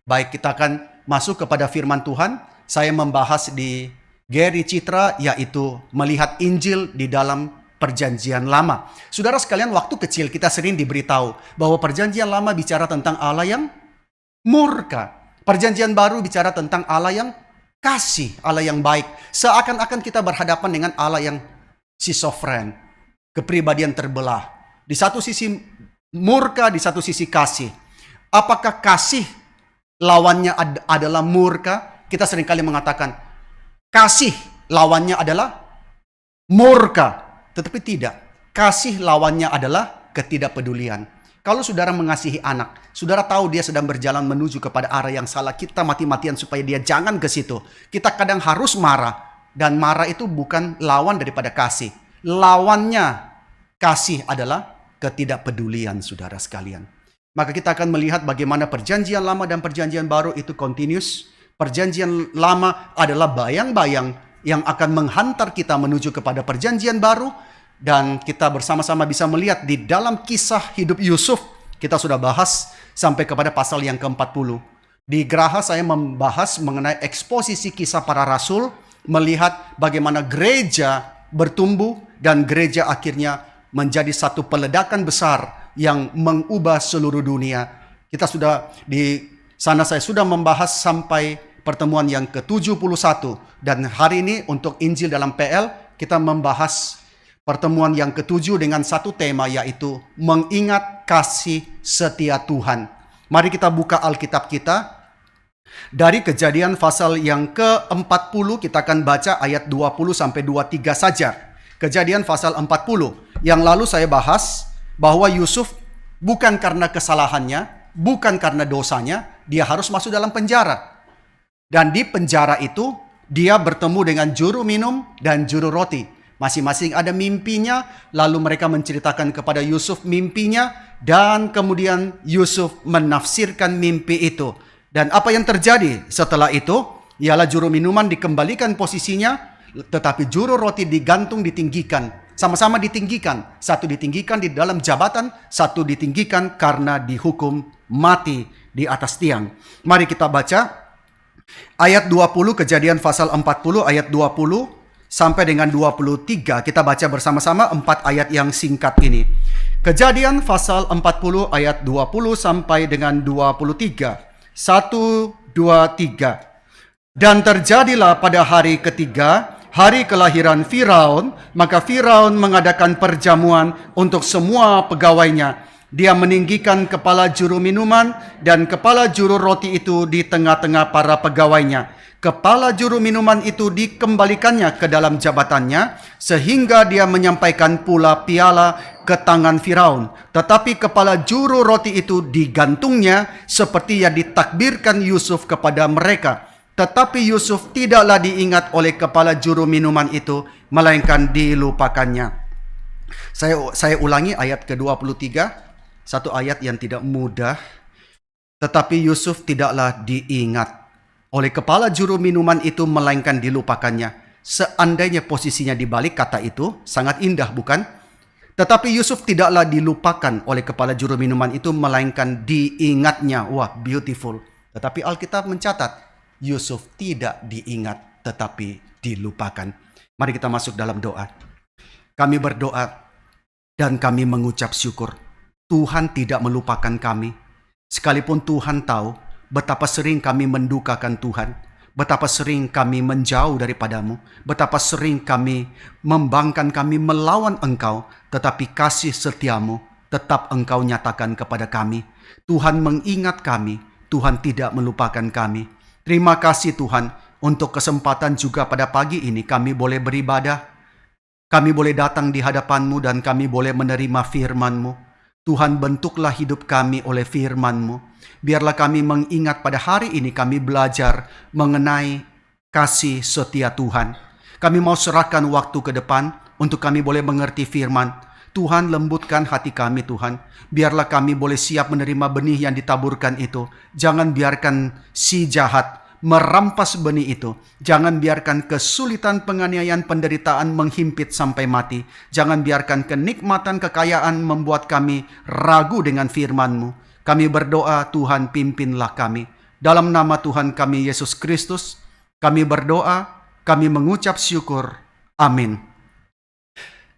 Baik, kita akan masuk kepada firman Tuhan. Saya membahas di Gary Citra, yaitu melihat Injil di dalam Perjanjian Lama. Saudara sekalian, waktu kecil kita sering diberitahu bahwa Perjanjian Lama bicara tentang Allah yang murka. Perjanjian Baru bicara tentang Allah yang kasih, Allah yang baik. Seakan-akan kita berhadapan dengan Allah yang schizofren, kepribadian terbelah. Di satu sisi murka, di satu sisi kasih. Apakah kasih lawannya adalah murka? Kita seringkali mengatakan kasih lawannya adalah murka. Tetapi tidak. Kasih lawannya adalah ketidakpedulian. Kalau saudara mengasihi anak, saudara tahu dia sedang berjalan menuju kepada arah yang salah, kita mati-matian supaya dia jangan ke situ. Kita kadang harus marah, dan marah itu bukan lawan daripada kasih. Lawannya kasih adalah ketidakpedulian, saudara sekalian. Maka kita akan melihat bagaimana Perjanjian Lama dan Perjanjian Baru itu continuous. Perjanjian Lama adalah bayang-bayang yang akan menghantar kita menuju kepada Perjanjian Baru. Dan kita bersama-sama bisa melihat di dalam kisah hidup Yusuf. Kita sudah bahas sampai kepada pasal yang ke-40. Di Geraha saya membahas mengenai eksposisi kisah para rasul. Melihat bagaimana gereja bertumbuh dan gereja akhirnya menjadi satu peledakan besar yang mengubah seluruh dunia. Kita sudah di sana, saya sudah membahas sampai pertemuan yang ke-71. Dan hari ini untuk Injil dalam PL kita membahas pertemuan yang ke-7 dengan satu tema, yaitu mengingat kasih setia Tuhan. Mari kita buka Alkitab kita. Dari Kejadian pasal yang ke-40 kita akan baca ayat 20 sampai 23 saja. Kejadian pasal 40. Yang lalu saya bahas bahwa Yusuf bukan karena kesalahannya, bukan karena dosanya, dia harus masuk dalam penjara. Dan di penjara itu dia bertemu dengan juru minum dan juru roti. Masing-masing ada mimpinya, lalu mereka menceritakan kepada Yusuf mimpinya, dan kemudian Yusuf menafsirkan mimpi itu. Dan apa yang terjadi setelah itu, ialah juru minuman dikembalikan posisinya, tetapi juru roti digantung, ditinggikan. Sama-sama ditinggikan. Satu ditinggikan di dalam jabatan, satu ditinggikan karena dihukum mati di atas tiang. Mari kita baca ayat 20, Kejadian pasal 40 ayat 20 sampai dengan 23. Kita baca bersama-sama 4 ayat yang singkat ini. Kejadian pasal 40 ayat 20 sampai dengan 23. 1, 2, 3. Dan terjadilah pada hari ketiga, hari kelahiran Firaun, maka Firaun mengadakan perjamuan untuk semua pegawainya. Dia meninggikan kepala juru minuman dan kepala juru roti itu di tengah-tengah para pegawainya. Kepala juru minuman itu dikembalikannya ke dalam jabatannya, sehingga dia menyampaikan pula piala ke tangan Firaun. Tetapi kepala juru roti itu digantungnya, seperti yang ditakbirkan Yusuf kepada mereka. Tetapi Yusuf tidaklah diingat oleh kepala juru minuman itu, melainkan dilupakannya. Saya ulangi ayat ke-23, satu ayat yang tidak mudah. Tetapi Yusuf tidaklah diingat oleh kepala juru minuman itu, melainkan dilupakannya. Seandainya posisinya dibalik kata itu, sangat indah bukan? Tetapi Yusuf tidaklah dilupakan oleh kepala juru minuman itu, melainkan diingatnya. Wah, beautiful. Tetapi Alkitab mencatat, Yusuf tidak diingat, tetapi dilupakan. Mari kita masuk dalam doa. Kami berdoa dan kami mengucap syukur. Tuhan tidak melupakan kami. Sekalipun Tuhan tahu betapa sering kami mendukakan Tuhan, betapa sering kami menjauh daripadamu, betapa sering kami membangkang, kami melawan Engkau, tetapi kasih setiamu tetap Engkau nyatakan kepada kami. Tuhan mengingat kami, Tuhan tidak melupakan kami. Terima kasih Tuhan untuk kesempatan juga pada pagi ini kami boleh beribadah, kami boleh datang di hadapan-Mu dan kami boleh menerima firman-Mu. Tuhan, bentuklah hidup kami oleh firman-Mu. Biarlah kami mengingat pada hari ini kami belajar mengenai kasih setia Tuhan. Kami mau serahkan waktu ke depan untuk kami boleh mengerti firman. Tuhan, lembutkan hati kami Tuhan. Biarlah kami boleh siap menerima benih yang ditaburkan itu. Jangan biarkan si jahat merampas benih itu. Jangan biarkan kesulitan, penganiayaan, penderitaan menghimpit sampai mati. Jangan biarkan kenikmatan, kekayaan membuat kami ragu dengan firman-Mu. Kami berdoa, Tuhan pimpinlah kami. Dalam nama Tuhan kami Yesus Kristus, kami berdoa, kami mengucap syukur. Amin.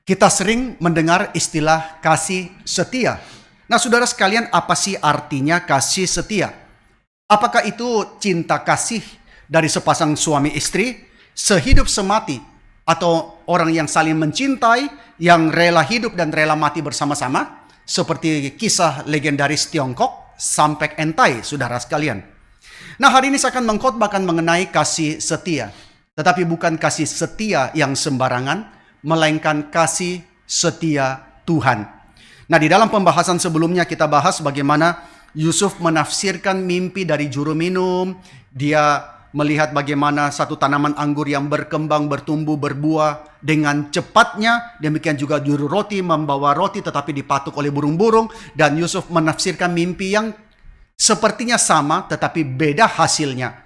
Kita sering mendengar istilah kasih setia. Nah, saudara sekalian, apa sih artinya kasih setia? Apakah itu cinta kasih dari sepasang suami istri, sehidup semati, atau orang yang saling mencintai, yang rela hidup dan rela mati bersama-sama, seperti kisah legendaris Tiongkok, Sampek Entai, saudara sekalian. Nah, hari ini saya akan mengkhotbahkan mengenai kasih setia. Tetapi bukan kasih setia yang sembarangan, melainkan kasih setia Tuhan. Nah, di dalam pembahasan sebelumnya kita bahas bagaimana Yusuf menafsirkan mimpi dari juru minum. Dia melihat bagaimana satu tanaman anggur yang berkembang, bertumbuh, berbuah dengan cepatnya. Demikian juga juru roti membawa roti tetapi dipatuk oleh burung-burung. Dan Yusuf menafsirkan mimpi yang sepertinya sama tetapi beda hasilnya.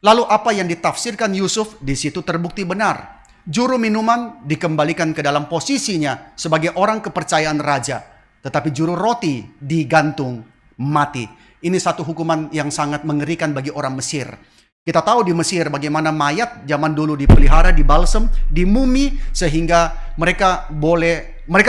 Lalu apa yang ditafsirkan Yusuf di situ terbukti benar. Juru minuman dikembalikan ke dalam posisinya sebagai orang kepercayaan raja. Tetapi juru roti digantung mati. Ini satu hukuman yang sangat mengerikan bagi orang Mesir. Kita tahu di Mesir bagaimana mayat zaman dulu dipelihara, dibalsem, dimumi, sehingga mereka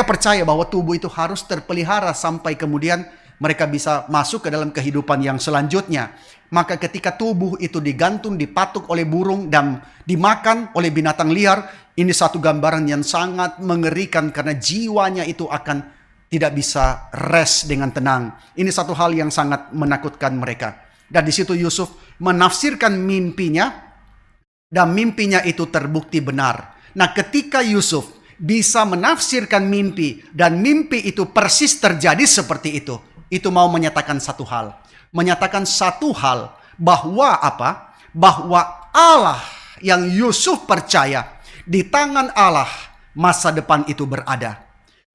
percaya bahwa tubuh itu harus terpelihara sampai kemudian mereka bisa masuk ke dalam kehidupan yang selanjutnya. Maka ketika tubuh itu digantung, dipatuk oleh burung dan dimakan oleh binatang liar, ini satu gambaran yang sangat mengerikan karena jiwanya itu akan tidak bisa rest dengan tenang. Ini satu hal yang sangat menakutkan mereka. Dan di situ Yusuf menafsirkan mimpinya dan mimpinya itu terbukti benar. Nah, ketika Yusuf bisa menafsirkan mimpi dan mimpi itu persis terjadi seperti itu mau menyatakan satu hal. Menyatakan satu hal bahwa apa? Bahwa Allah yang Yusuf percaya, di tangan Allah masa depan itu berada.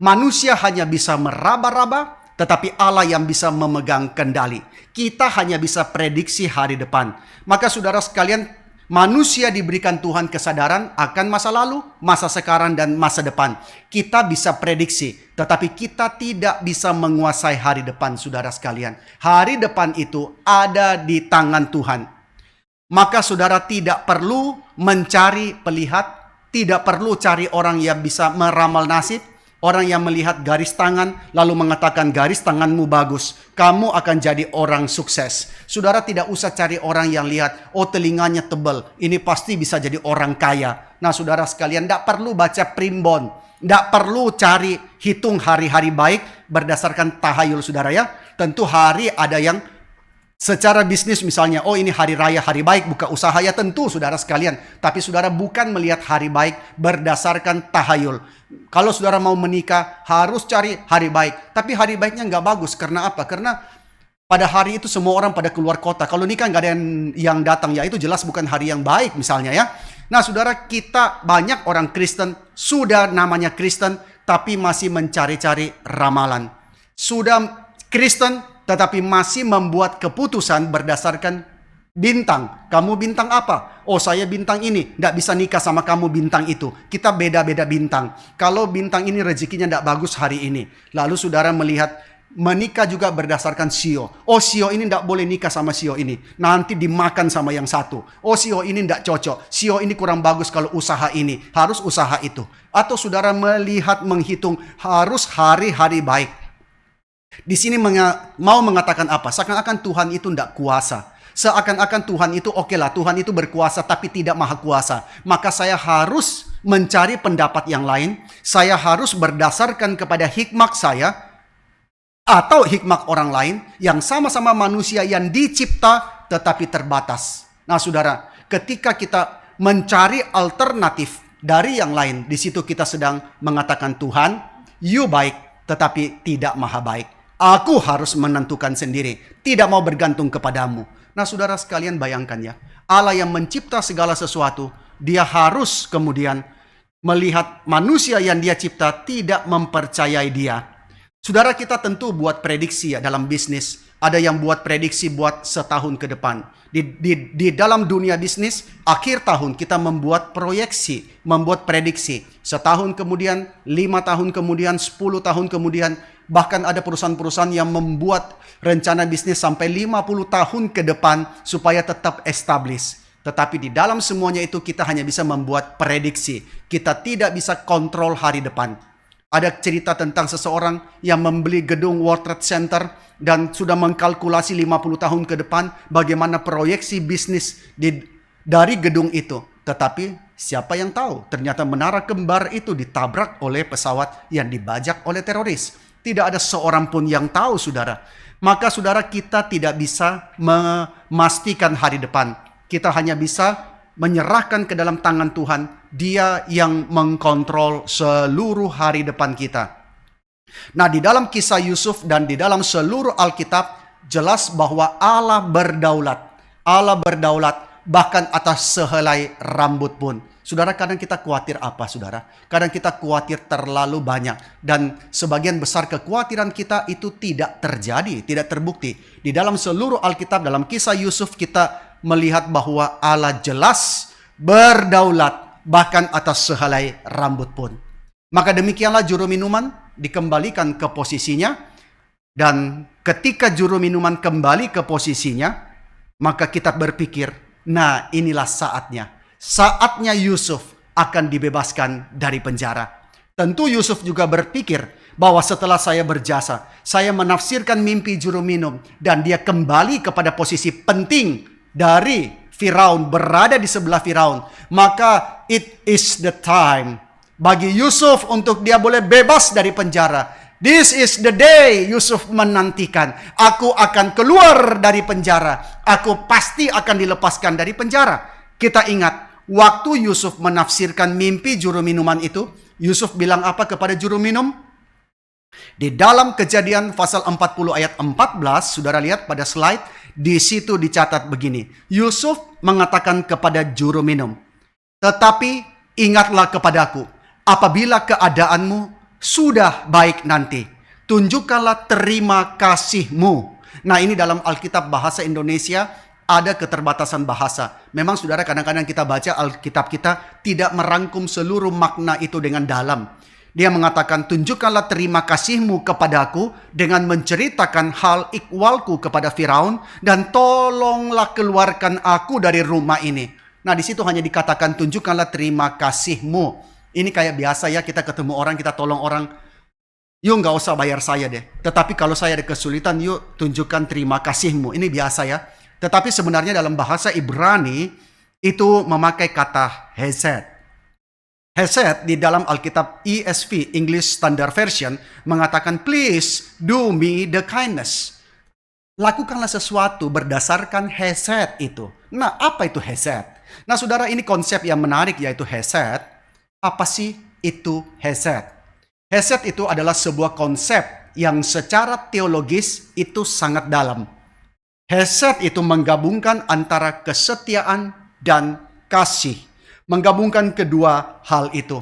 Manusia hanya bisa meraba-raba, tetapi Allah yang bisa memegang kendali. Kita hanya bisa prediksi hari depan. Maka saudara sekalian, manusia diberikan Tuhan kesadaran akan masa lalu, masa sekarang, dan masa depan. Kita bisa prediksi, tetapi kita tidak bisa menguasai hari depan, saudara sekalian. Hari depan itu ada di tangan Tuhan. Maka saudara tidak perlu mencari pelihat, tidak perlu cari orang yang bisa meramal nasib, orang yang melihat garis tangan lalu mengatakan garis tanganmu bagus, kamu akan jadi orang sukses. Saudara tidak usah cari orang yang lihat, oh telinganya tebal, ini pasti bisa jadi orang kaya. Nah saudara sekalian, tidak perlu baca primbon, tidak perlu cari hitung hari-hari baik berdasarkan tahayul saudara ya. Tentu hari ada yang secara bisnis misalnya, oh ini hari raya, hari baik, buka usaha ya tentu saudara sekalian. Tapi saudara bukan melihat hari baik berdasarkan tahayul. Kalau saudara mau menikah harus cari hari baik. Tapi hari baiknya nggak bagus. Karena apa? Karena pada hari itu semua orang pada keluar kota. Kalau nikah nggak ada yang datang, ya itu jelas bukan hari yang baik misalnya ya. Nah saudara, kita banyak orang Kristen, sudah namanya Kristen, tapi masih mencari-cari ramalan. Sudah Kristen, tetapi masih membuat keputusan berdasarkan bintang. Kamu bintang apa? Oh saya bintang ini. Tidak bisa nikah sama kamu bintang itu. Kita beda-beda bintang. Kalau bintang ini rezekinya tidak bagus hari ini. Lalu saudara melihat menikah juga berdasarkan sio. Oh sio ini tidak boleh nikah sama sio ini. Nanti dimakan sama yang satu. Oh sio ini tidak cocok. Sio ini kurang bagus kalau usaha ini. Harus usaha itu. Atau saudara melihat, menghitung harus hari-hari baik. Di sini mau mengatakan apa? Seakan-akan Tuhan itu tidak kuasa. Seakan-akan Tuhan itu oke lah, Tuhan itu berkuasa tapi tidak maha kuasa. Maka saya harus mencari pendapat yang lain. Saya harus berdasarkan kepada hikmat saya atau hikmat orang lain yang sama-sama manusia yang dicipta tetapi terbatas. Nah saudara, ketika kita mencari alternatif dari yang lain, di situ kita sedang mengatakan Tuhan, you baik tetapi tidak maha baik. Aku harus menentukan sendiri, tidak mau bergantung kepadamu. Nah saudara sekalian bayangkan ya, Allah yang mencipta segala sesuatu, dia harus kemudian melihat manusia yang dia cipta tidak mempercayai dia. Saudara, kita tentu buat prediksi ya dalam bisnis. Ada yang buat prediksi buat setahun ke depan. Di dalam dunia bisnis, akhir tahun kita membuat proyeksi, membuat prediksi. Setahun kemudian, 5 tahun kemudian, 10 tahun kemudian. Bahkan ada perusahaan-perusahaan yang membuat rencana bisnis sampai 50 tahun ke depan supaya tetap established. Tetapi di dalam semuanya itu kita hanya bisa membuat prediksi. Kita tidak bisa kontrol hari depan. Ada cerita tentang seseorang yang membeli gedung World Trade Center dan sudah mengkalkulasi 50 tahun ke depan bagaimana proyeksi bisnis dari gedung itu. Tetapi siapa yang tahu? Ternyata menara kembar itu ditabrak oleh pesawat yang dibajak oleh teroris. Tidak ada seorang pun yang tahu, saudara. Maka saudara, kita tidak bisa memastikan hari depan. Kita hanya bisa menyerahkan ke dalam tangan Tuhan. Dia yang mengkontrol seluruh hari depan kita. Nah, di dalam kisah Yusuf dan di dalam seluruh Alkitab, jelas bahwa Allah berdaulat. Allah berdaulat bahkan atas sehelai rambut pun. Saudara, kadang kita khawatir apa, saudara? Kadang kita khawatir terlalu banyak. Dan sebagian besar kekhawatiran kita itu tidak terjadi, tidak terbukti. Di dalam seluruh Alkitab, dalam kisah Yusuf, kita melihat bahwa Allah jelas berdaulat bahkan atas sehelai rambut pun. Maka demikianlah juru minuman dikembalikan ke posisinya. Dan ketika juru minuman kembali ke posisinya, maka kita berpikir, nah inilah saatnya. Saatnya Yusuf akan dibebaskan dari penjara. Tentu Yusuf juga berpikir bahwa setelah saya berjasa, saya menafsirkan mimpi juru minum, dan dia kembali kepada posisi penting dari Firaun, berada di sebelah Firaun, maka it is the time bagi Yusuf untuk dia boleh bebas dari penjara. This is the day Yusuf menantikan. Aku akan keluar dari penjara. Aku pasti akan dilepaskan dari penjara. Kita ingat, waktu Yusuf menafsirkan mimpi juru minuman itu, Yusuf bilang apa kepada juru minum? Di dalam Kejadian pasal 40 ayat 14, saudara lihat pada slide, di situ dicatat begini. Yusuf mengatakan kepada juru minum, tetapi ingatlah kepadaku, apabila keadaanmu sudah baik nanti, tunjukkanlah terima kasihmu. Nah, ini dalam Alkitab bahasa Indonesia ada keterbatasan bahasa. Memang saudara, kadang-kadang kita baca Alkitab kita tidak merangkum seluruh makna itu dengan dalam. Dia mengatakan, tunjukkanlah terima kasihmu kepadaku dengan menceritakan hal ikhwalku kepada Firaun, dan tolonglah keluarkan aku dari rumah ini. Nah, di situ hanya dikatakan tunjukkanlah terima kasihmu. Ini kayak biasa ya, kita ketemu orang, kita tolong orang, yuk nggak usah bayar saya deh. Tetapi kalau saya ada kesulitan, yuk tunjukkan terima kasihmu. Ini biasa ya. Tetapi sebenarnya dalam bahasa Ibrani itu memakai kata hesed. Hesed di dalam Alkitab ESV, English Standard Version, mengatakan, please do me the kindness. Lakukanlah sesuatu berdasarkan hesed itu. Nah, apa itu hesed? Nah, saudara, ini konsep yang menarik yaitu hesed. Apa sih itu hesed? Hesed itu adalah sebuah konsep yang secara teologis itu sangat dalam. Hesed itu menggabungkan antara kesetiaan dan kasih. Menggabungkan kedua hal itu.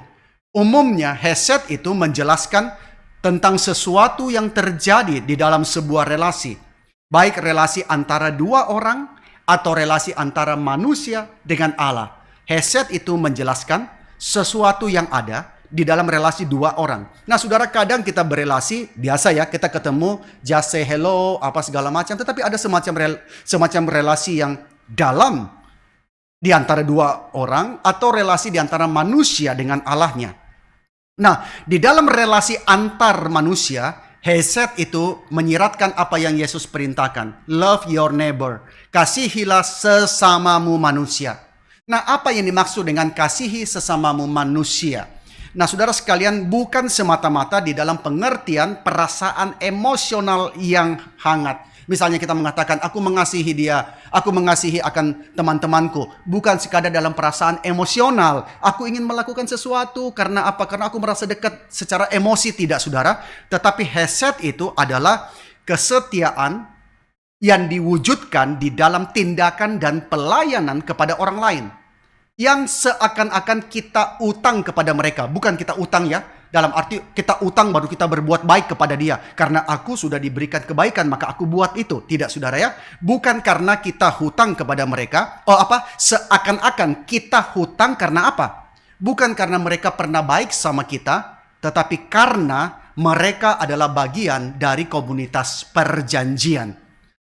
Umumnya hesed itu menjelaskan tentang sesuatu yang terjadi di dalam sebuah relasi. Baik relasi antara dua orang atau relasi antara manusia dengan Allah. Hesed itu menjelaskan sesuatu yang ada di dalam relasi dua orang. Nah, saudara, kadang kita berelasi, biasa ya, kita ketemu, just say hello, apa segala macam. Tetapi ada semacam relasi yang dalam di antara dua orang, atau relasi di antara manusia dengan Allahnya. Nah, di dalam relasi antar manusia, hesed itu menyiratkan apa yang Yesus perintahkan. Love your neighbor. Kasihilah sesamamu manusia. Nah, apa yang dimaksud dengan kasihi sesamamu manusia? Nah, saudara sekalian, bukan semata-mata di dalam pengertian perasaan emosional yang hangat. Misalnya kita mengatakan, aku mengasihi dia, aku mengasihi akan teman-temanku. Bukan sekadar dalam perasaan emosional. Aku ingin melakukan sesuatu karena apa? Karena aku merasa dekat secara emosi, tidak, saudara. Tetapi hesed itu adalah kesetiaan yang diwujudkan di dalam tindakan dan pelayanan kepada orang lain. Yang seakan-akan kita utang kepada mereka. Bukan kita utang ya, Dalam arti kita utang baru kita berbuat baik kepada dia. Karena aku sudah diberikan kebaikan, maka aku buat itu. Tidak, saudara ya. Bukan karena kita hutang kepada mereka. Seakan-akan kita hutang karena apa? Bukan karena mereka pernah baik sama kita, tetapi karena mereka adalah bagian dari komunitas perjanjian.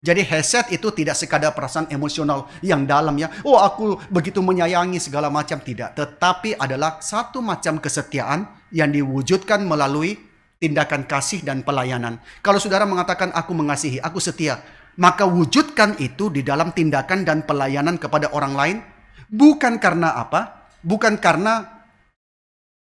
Jadi hesed itu tidak sekadar perasaan emosional yang dalam ya. Oh, aku begitu menyayangi segala macam. Tidak. Tetapi adalah satu macam kesetiaan yang diwujudkan melalui tindakan kasih dan pelayanan. Kalau saudara mengatakan aku mengasihi, aku setia, maka wujudkan itu di dalam tindakan dan pelayanan kepada orang lain. Bukan karena apa? Bukan karena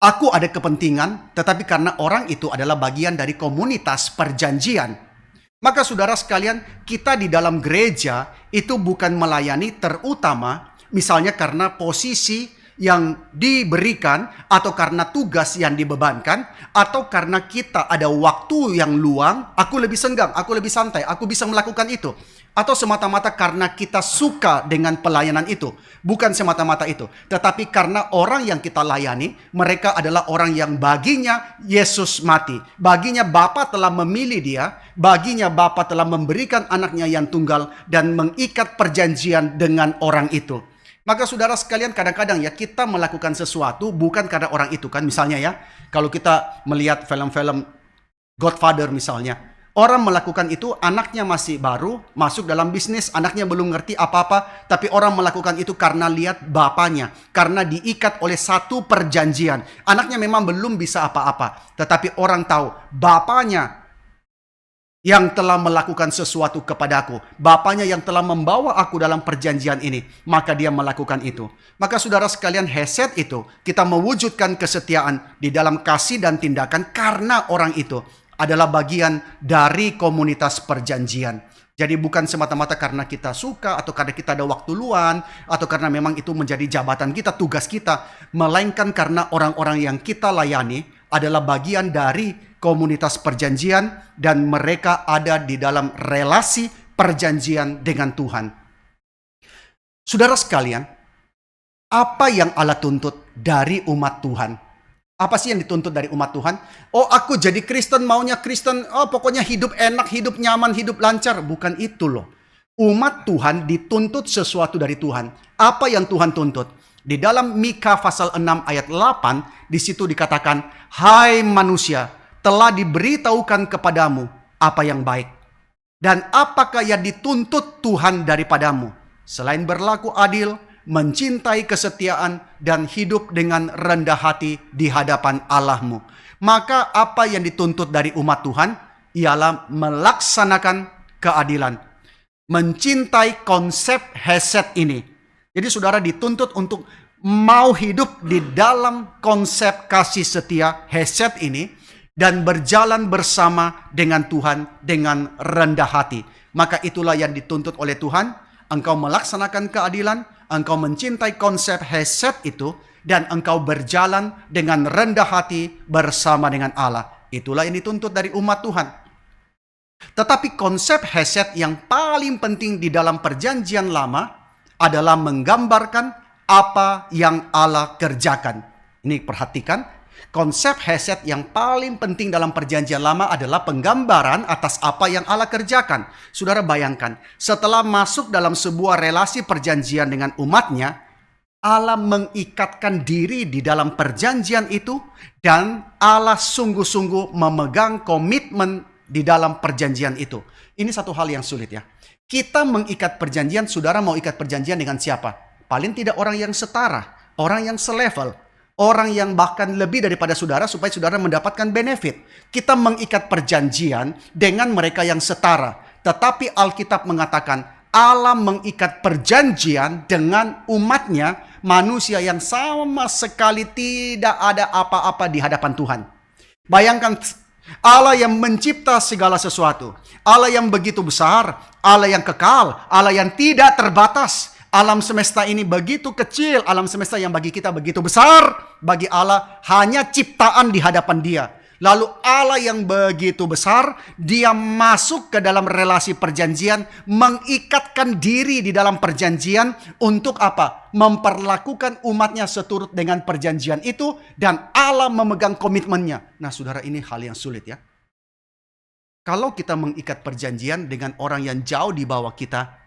aku ada kepentingan, tetapi karena orang itu adalah bagian dari komunitas perjanjian. Maka saudara sekalian, kita di dalam gereja itu bukan melayani terutama misalnya karena posisi yang diberikan atau karena tugas yang dibebankan atau karena kita ada waktu yang luang, aku lebih senggang, aku lebih santai, aku bisa melakukan itu. Atau semata-mata karena kita suka dengan pelayanan itu. Bukan semata-mata itu. Tetapi karena orang yang kita layani, mereka adalah orang yang baginya Yesus mati. Baginya Bapa telah memilih dia. Baginya Bapa telah memberikan anaknya yang tunggal dan mengikat perjanjian dengan orang itu. Maka saudara sekalian, kadang-kadang ya kita melakukan sesuatu bukan karena orang itu kan. Misalnya ya, kalau kita melihat film-film Godfather misalnya. Orang melakukan itu, anaknya masih baru, masuk dalam bisnis, anaknya belum ngerti apa-apa, tapi orang melakukan itu karena lihat bapaknya, karena diikat oleh satu perjanjian. Anaknya memang belum bisa apa-apa, tetapi orang tahu bapaknya yang telah melakukan sesuatu kepadaku, bapaknya yang telah membawa aku dalam perjanjian ini, maka dia melakukan itu. Maka saudara sekalian, hesed itu, kita mewujudkan kesetiaan di dalam kasih dan tindakan karena orang itu adalah bagian dari komunitas perjanjian. Jadi bukan semata-mata karena kita suka atau karena kita ada waktu luang atau karena memang itu menjadi jabatan kita, tugas kita, melainkan karena orang-orang yang kita layani adalah bagian dari komunitas perjanjian dan mereka ada di dalam relasi perjanjian dengan Tuhan. Saudara sekalian, apa yang Allah tuntut dari umat Tuhan? Apa sih yang dituntut dari umat Tuhan? Oh, aku jadi Kristen, maunya Kristen. Oh, pokoknya hidup enak, hidup nyaman, hidup lancar. Bukan itu loh. Umat Tuhan dituntut sesuatu dari Tuhan. Apa yang Tuhan tuntut? Di dalam Mika pasal 6 ayat 8, di situ dikatakan, hai manusia, telah diberitahukan kepadamu apa yang baik. Dan apakah yang dituntut Tuhan daripadamu? Selain berlaku adil, mencintai kesetiaan, dan hidup dengan rendah hati di hadapan Allahmu. Maka apa yang dituntut dari umat Tuhan ialah melaksanakan keadilan. Mencintai konsep hesed ini. Jadi saudara dituntut untuk mau hidup di dalam konsep kasih setia hesed ini dan berjalan bersama dengan Tuhan dengan rendah hati. Maka itulah yang dituntut oleh Tuhan. Engkau melaksanakan keadilan, engkau mencintai konsep hesed itu, dan engkau berjalan dengan rendah hati bersama dengan Allah. Itulah yang dituntut dari umat Tuhan. Tetapi konsep hesed yang paling penting di dalam perjanjian lama adalah menggambarkan apa yang Allah kerjakan. Ini perhatikan. Konsep hesed yang paling penting dalam perjanjian lama adalah penggambaran atas apa yang Allah kerjakan. Saudara bayangkan, setelah masuk dalam sebuah relasi perjanjian dengan umatnya, Allah mengikatkan diri di dalam perjanjian itu dan Allah sungguh-sungguh memegang komitmen di dalam perjanjian itu. Ini satu hal yang sulit ya. Kita mengikat perjanjian, saudara mau ikat perjanjian dengan siapa? Paling tidak orang yang setara, orang yang selevel. Orang yang bahkan lebih daripada saudara supaya saudara mendapatkan benefit. Kita mengikat perjanjian dengan mereka yang setara. Tetapi Alkitab mengatakan Allah mengikat perjanjian dengan umatnya, manusia yang sama sekali tidak ada apa-apa di hadapan Tuhan. Bayangkan Allah yang mencipta segala sesuatu. Allah yang begitu besar, Allah yang kekal, Allah yang tidak terbatas. Alam semesta ini begitu kecil, alam semesta yang bagi kita begitu besar, bagi Allah hanya ciptaan di hadapan Dia. Lalu Allah yang begitu besar, dia masuk ke dalam relasi perjanjian, mengikatkan diri di dalam perjanjian untuk apa? Memperlakukan umatnya seturut dengan perjanjian itu, dan Allah memegang komitmennya. Nah saudara, ini hal yang sulit ya. Kalau kita mengikat perjanjian dengan orang yang jauh di bawah kita,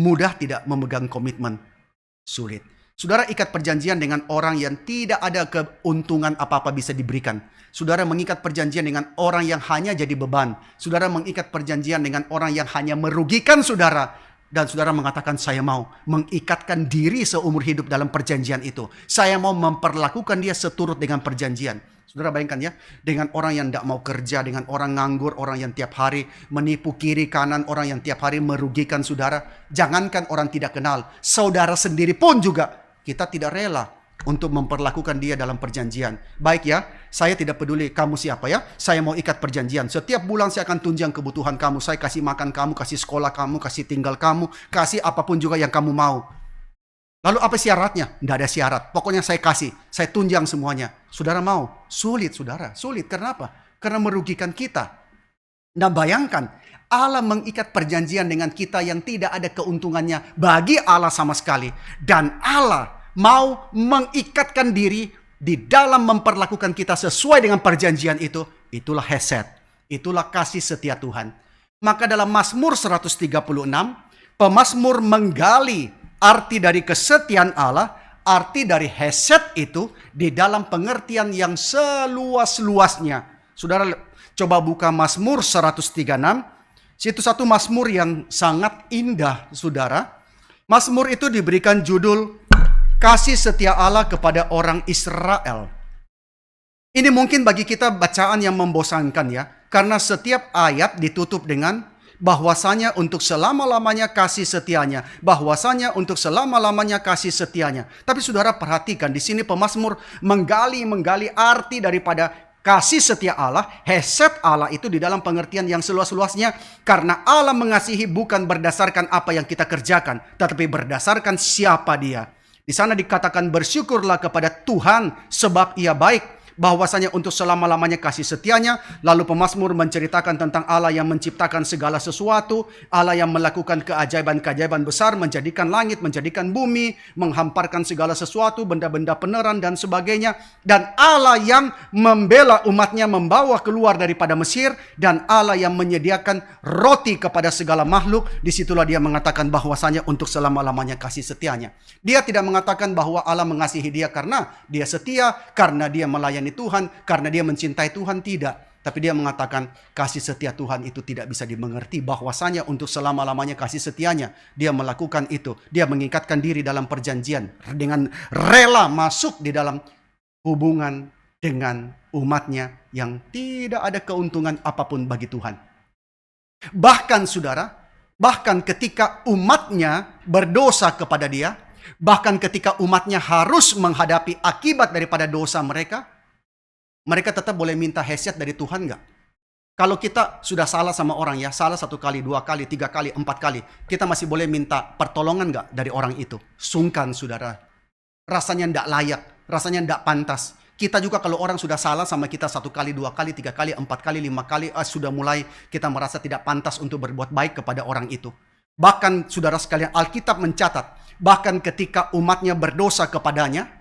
mudah tidak memegang komitmen, sulit. Saudara ikat perjanjian dengan orang yang tidak ada keuntungan apa-apa bisa diberikan. Saudara mengikat perjanjian dengan orang yang hanya jadi beban. Saudara mengikat perjanjian dengan orang yang hanya merugikan saudara. Dan saudara mengatakan, saya mau mengikatkan diri seumur hidup dalam perjanjian itu. Saya mau memperlakukan dia seturut dengan perjanjian. Saudara bayangkan ya, dengan orang yang tidak mau kerja, dengan orang nganggur, orang yang tiap hari menipu kiri kanan, orang yang tiap hari merugikan saudara. Jangankan orang tidak kenal, saudara sendiri pun juga kita tidak rela untuk memperlakukan dia dalam perjanjian. Baik ya, saya tidak peduli kamu siapa ya. Saya mau ikat perjanjian. Setiap bulan saya akan tunjang kebutuhan kamu. Saya kasih makan kamu, kasih sekolah kamu, kasih tinggal kamu, kasih apapun juga yang kamu mau. Lalu apa syaratnya? Tidak ada syarat. Pokoknya saya kasih, saya tunjang semuanya. Saudara mau? Sulit saudara. Sulit. Kenapa? Karena merugikan kita. Nah bayangkan, Allah mengikat perjanjian dengan kita yang tidak ada keuntungannya bagi Allah sama sekali. Dan Allah mau mengikatkan diri di dalam memperlakukan kita sesuai dengan perjanjian itu. Itulah hesed. Itulah kasih setia Tuhan. Maka dalam Mazmur 136, pemazmur menggali arti dari kesetiaan Allah, arti dari hesed itu di dalam pengertian yang seluas-luasnya. Saudara coba buka Mazmur 136. Itu satu Mazmur yang sangat indah, saudara. Mazmur itu diberikan judul Kasih Setia Allah kepada Orang Israel. Ini mungkin bagi kita bacaan yang membosankan ya, karena setiap ayat ditutup dengan bahwasanya untuk selama-lamanya kasih setianya, bahwasanya untuk selama-lamanya kasih setianya. Tapi saudara perhatikan, di sini pemazmur menggali arti daripada kasih setia Allah, hesed Allah itu di dalam pengertian yang seluas-luasnya. Karena Allah mengasihi bukan berdasarkan apa yang kita kerjakan, tetapi berdasarkan siapa dia. Di sana dikatakan bersyukurlah kepada Tuhan sebab ia baik, bahwasanya untuk selama-lamanya kasih setianya. Lalu pemazmur menceritakan tentang Allah yang menciptakan segala sesuatu, Allah yang melakukan keajaiban-keajaiban besar, menjadikan langit, menjadikan bumi, menghamparkan segala sesuatu, benda-benda peneran dan sebagainya. Dan Allah yang membela umatnya, membawa keluar daripada Mesir, dan Allah yang menyediakan roti kepada segala makhluk. Disitulah dia mengatakan bahwasanya untuk selama-lamanya kasih setianya. Dia tidak mengatakan bahwa Allah mengasihi dia karena dia setia, karena dia melayani Tuhan, karena dia mencintai Tuhan, tidak. Tapi dia mengatakan kasih setia Tuhan itu tidak bisa dimengerti, bahwasanya untuk selama-lamanya kasih setianya. Dia melakukan itu, dia mengikatkan diri dalam perjanjian dengan rela masuk di dalam hubungan dengan umatnya yang tidak ada keuntungan apapun bagi Tuhan. Bahkan saudara, bahkan ketika umatnya berdosa kepada dia, bahkan ketika umatnya harus menghadapi akibat daripada dosa mereka, mereka tetap boleh minta hesed dari Tuhan nggak? Kalau kita sudah salah sama orang ya, salah 1 kali, 2 kali, 3 kali, 4 kali, kita masih boleh minta pertolongan nggak dari orang itu? Sungkan saudara. Rasanya nggak layak, rasanya nggak pantas. Kita juga kalau orang sudah salah sama kita 1 kali, 2 kali, 3 kali, 4 kali, 5 kali, sudah mulai kita merasa tidak pantas untuk berbuat baik kepada orang itu. Bahkan saudara sekalian, Alkitab mencatat, bahkan ketika umatnya berdosa kepadanya,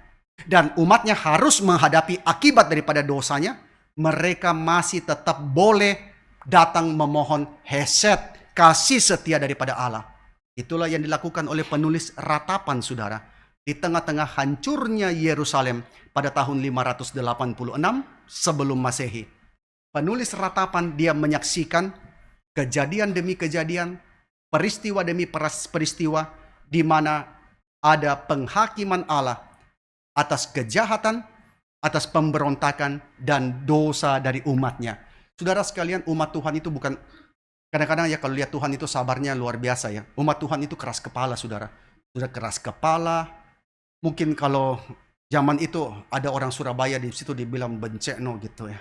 dan umatnya harus menghadapi akibat daripada dosanya, mereka masih tetap boleh datang memohon hesed, kasih setia daripada Allah. Itulah yang dilakukan oleh penulis Ratapan, saudara. Di tengah-tengah hancurnya Yerusalem pada tahun 586 sebelum Masehi. Penulis Ratapan, dia menyaksikan kejadian demi kejadian, peristiwa demi peristiwa, di mana ada penghakiman Allah atas kejahatan, atas pemberontakan, dan dosa dari umatnya. Saudara sekalian, umat Tuhan itu bukan, kadang-kadang ya kalau lihat Tuhan itu sabarnya luar biasa ya. Umat Tuhan itu keras kepala, saudara. Sudah keras kepala. Mungkin kalau zaman itu ada orang Surabaya di situ dibilang bencekno gitu ya.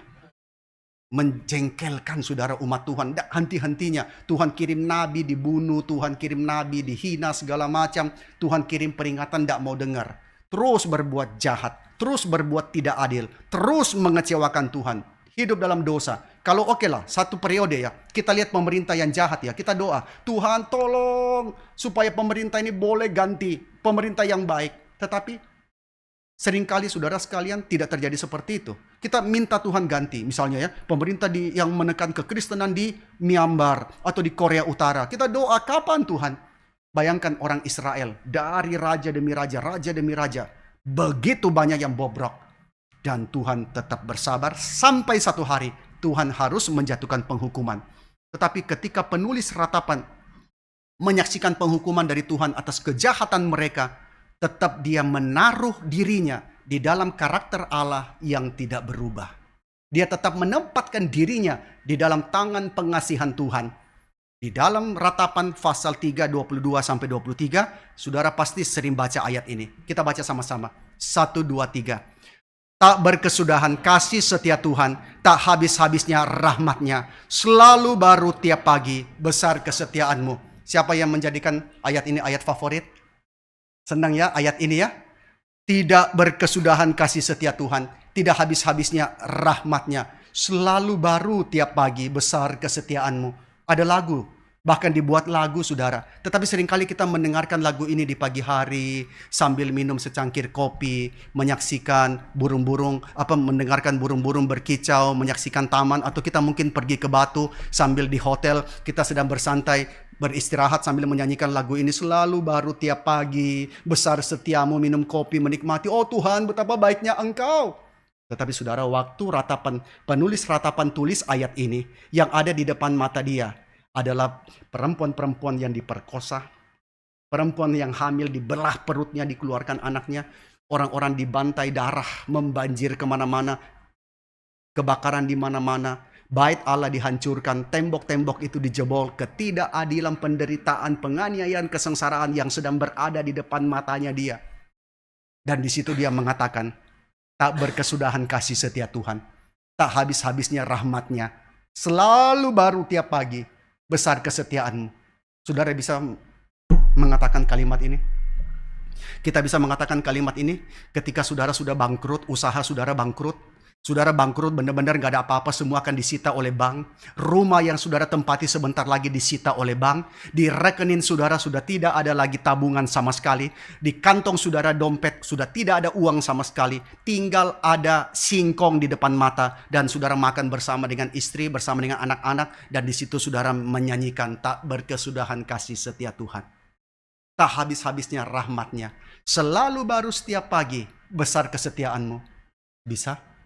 Menjengkelkan saudara umat Tuhan. Tidak henti-hentinya. Tuhan kirim nabi dibunuh, Tuhan kirim nabi dihina segala macam. Tuhan kirim peringatan, tidak mau dengar. Terus berbuat jahat, terus berbuat tidak adil, terus mengecewakan Tuhan. hidup dalam dosa. Kalau oke lah, satu periode ya, kita lihat pemerintah yang jahat ya, kita doa, Tuhan tolong supaya pemerintah ini boleh ganti pemerintah yang baik. Tetapi seringkali saudara sekalian tidak terjadi seperti itu. Kita minta Tuhan ganti, misalnya ya, pemerintah yang menekan kekristenan di Myanmar atau di Korea Utara. Kita doa, kapan Tuhan? Bayangkan orang Israel, dari raja demi raja, raja demi raja, begitu banyak yang bobrok. Dan Tuhan tetap bersabar sampai satu hari Tuhan harus menjatuhkan penghukuman. Tetapi ketika penulis ratapan menyaksikan penghukuman dari Tuhan atas kejahatan mereka, tetap dia menaruh dirinya di dalam karakter Allah yang tidak berubah. Dia tetap menempatkan dirinya di dalam tangan pengasihan Tuhan. Di dalam ratapan pasal 3, 22-23, saudara pasti sering baca ayat ini. Kita baca sama-sama. 1, 2, 3. Tak berkesudahan kasih setia Tuhan, tak habis-habisnya rahmatnya, selalu baru tiap pagi, besar kesetiaanmu. Siapa yang menjadikan ayat ini ayat favorit? Senang ya ayat ini ya? Tidak berkesudahan kasih setia Tuhan, tidak habis-habisnya rahmatnya, selalu baru tiap pagi, besar kesetiaanmu. Ada lagu, bahkan dibuat lagu saudara. Tetapi seringkali kita mendengarkan lagu ini di pagi hari sambil minum secangkir kopi, menyaksikan burung-burung, mendengarkan burung-burung berkicau, menyaksikan taman, atau kita mungkin pergi ke Batu sambil di hotel kita sedang bersantai, beristirahat sambil menyanyikan lagu ini. Selalu baru tiap pagi, besar setiamu, minum kopi, menikmati. Oh Tuhan, betapa baiknya Engkau. Tetapi saudara, waktu penulis ratapan tulis ayat ini, yang ada di depan mata dia adalah perempuan-perempuan yang diperkosa, perempuan yang hamil dibelah perutnya, dikeluarkan anaknya, orang-orang dibantai, darah membanjir kemana-mana, kebakaran di mana-mana, bait Allah dihancurkan, tembok-tembok itu dijebol, ketidakadilan, penderitaan, penganiayaan, kesengsaraan yang sedang berada di depan matanya dia. Dan di situ dia mengatakan, tak berkesudahan kasih setia Tuhan, tak habis-habisnya rahmatnya, selalu baru tiap pagi, besar kesetiaanmu. Saudara bisa mengatakan kalimat ini? Kita bisa mengatakan kalimat ini ketika saudara sudah bangkrut, usaha saudara bangkrut. Saudara bangkrut, benar-benar gak ada apa-apa, semua akan disita oleh bank. Rumah yang saudara tempati sebentar lagi disita oleh bank. Di rekening saudara sudah tidak ada lagi tabungan sama sekali. Di kantong saudara dompet sudah tidak ada uang sama sekali. Tinggal ada singkong di depan mata. Dan saudara makan bersama dengan istri, bersama dengan anak-anak. Dan di situ saudara menyanyikan, tak berkesudahan kasih setia Tuhan, tak habis-habisnya rahmatnya, selalu baru setiap pagi, besar kesetiaanmu. Bisa?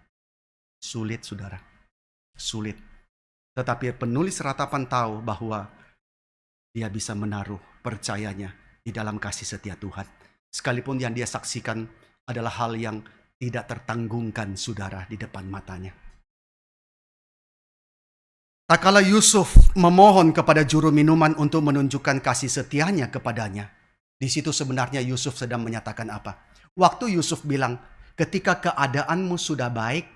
Sulit saudara, sulit. Tetapi penulis ratapan tahu bahwa dia bisa menaruh percayanya di dalam kasih setia Tuhan. Sekalipun yang dia saksikan adalah hal yang tidak tertanggungkan saudara di depan matanya. Tak kala Yusuf memohon kepada juru minuman untuk menunjukkan kasih setianya kepadanya, di situ sebenarnya Yusuf sedang menyatakan apa? Waktu Yusuf bilang, ketika keadaanmu sudah baik,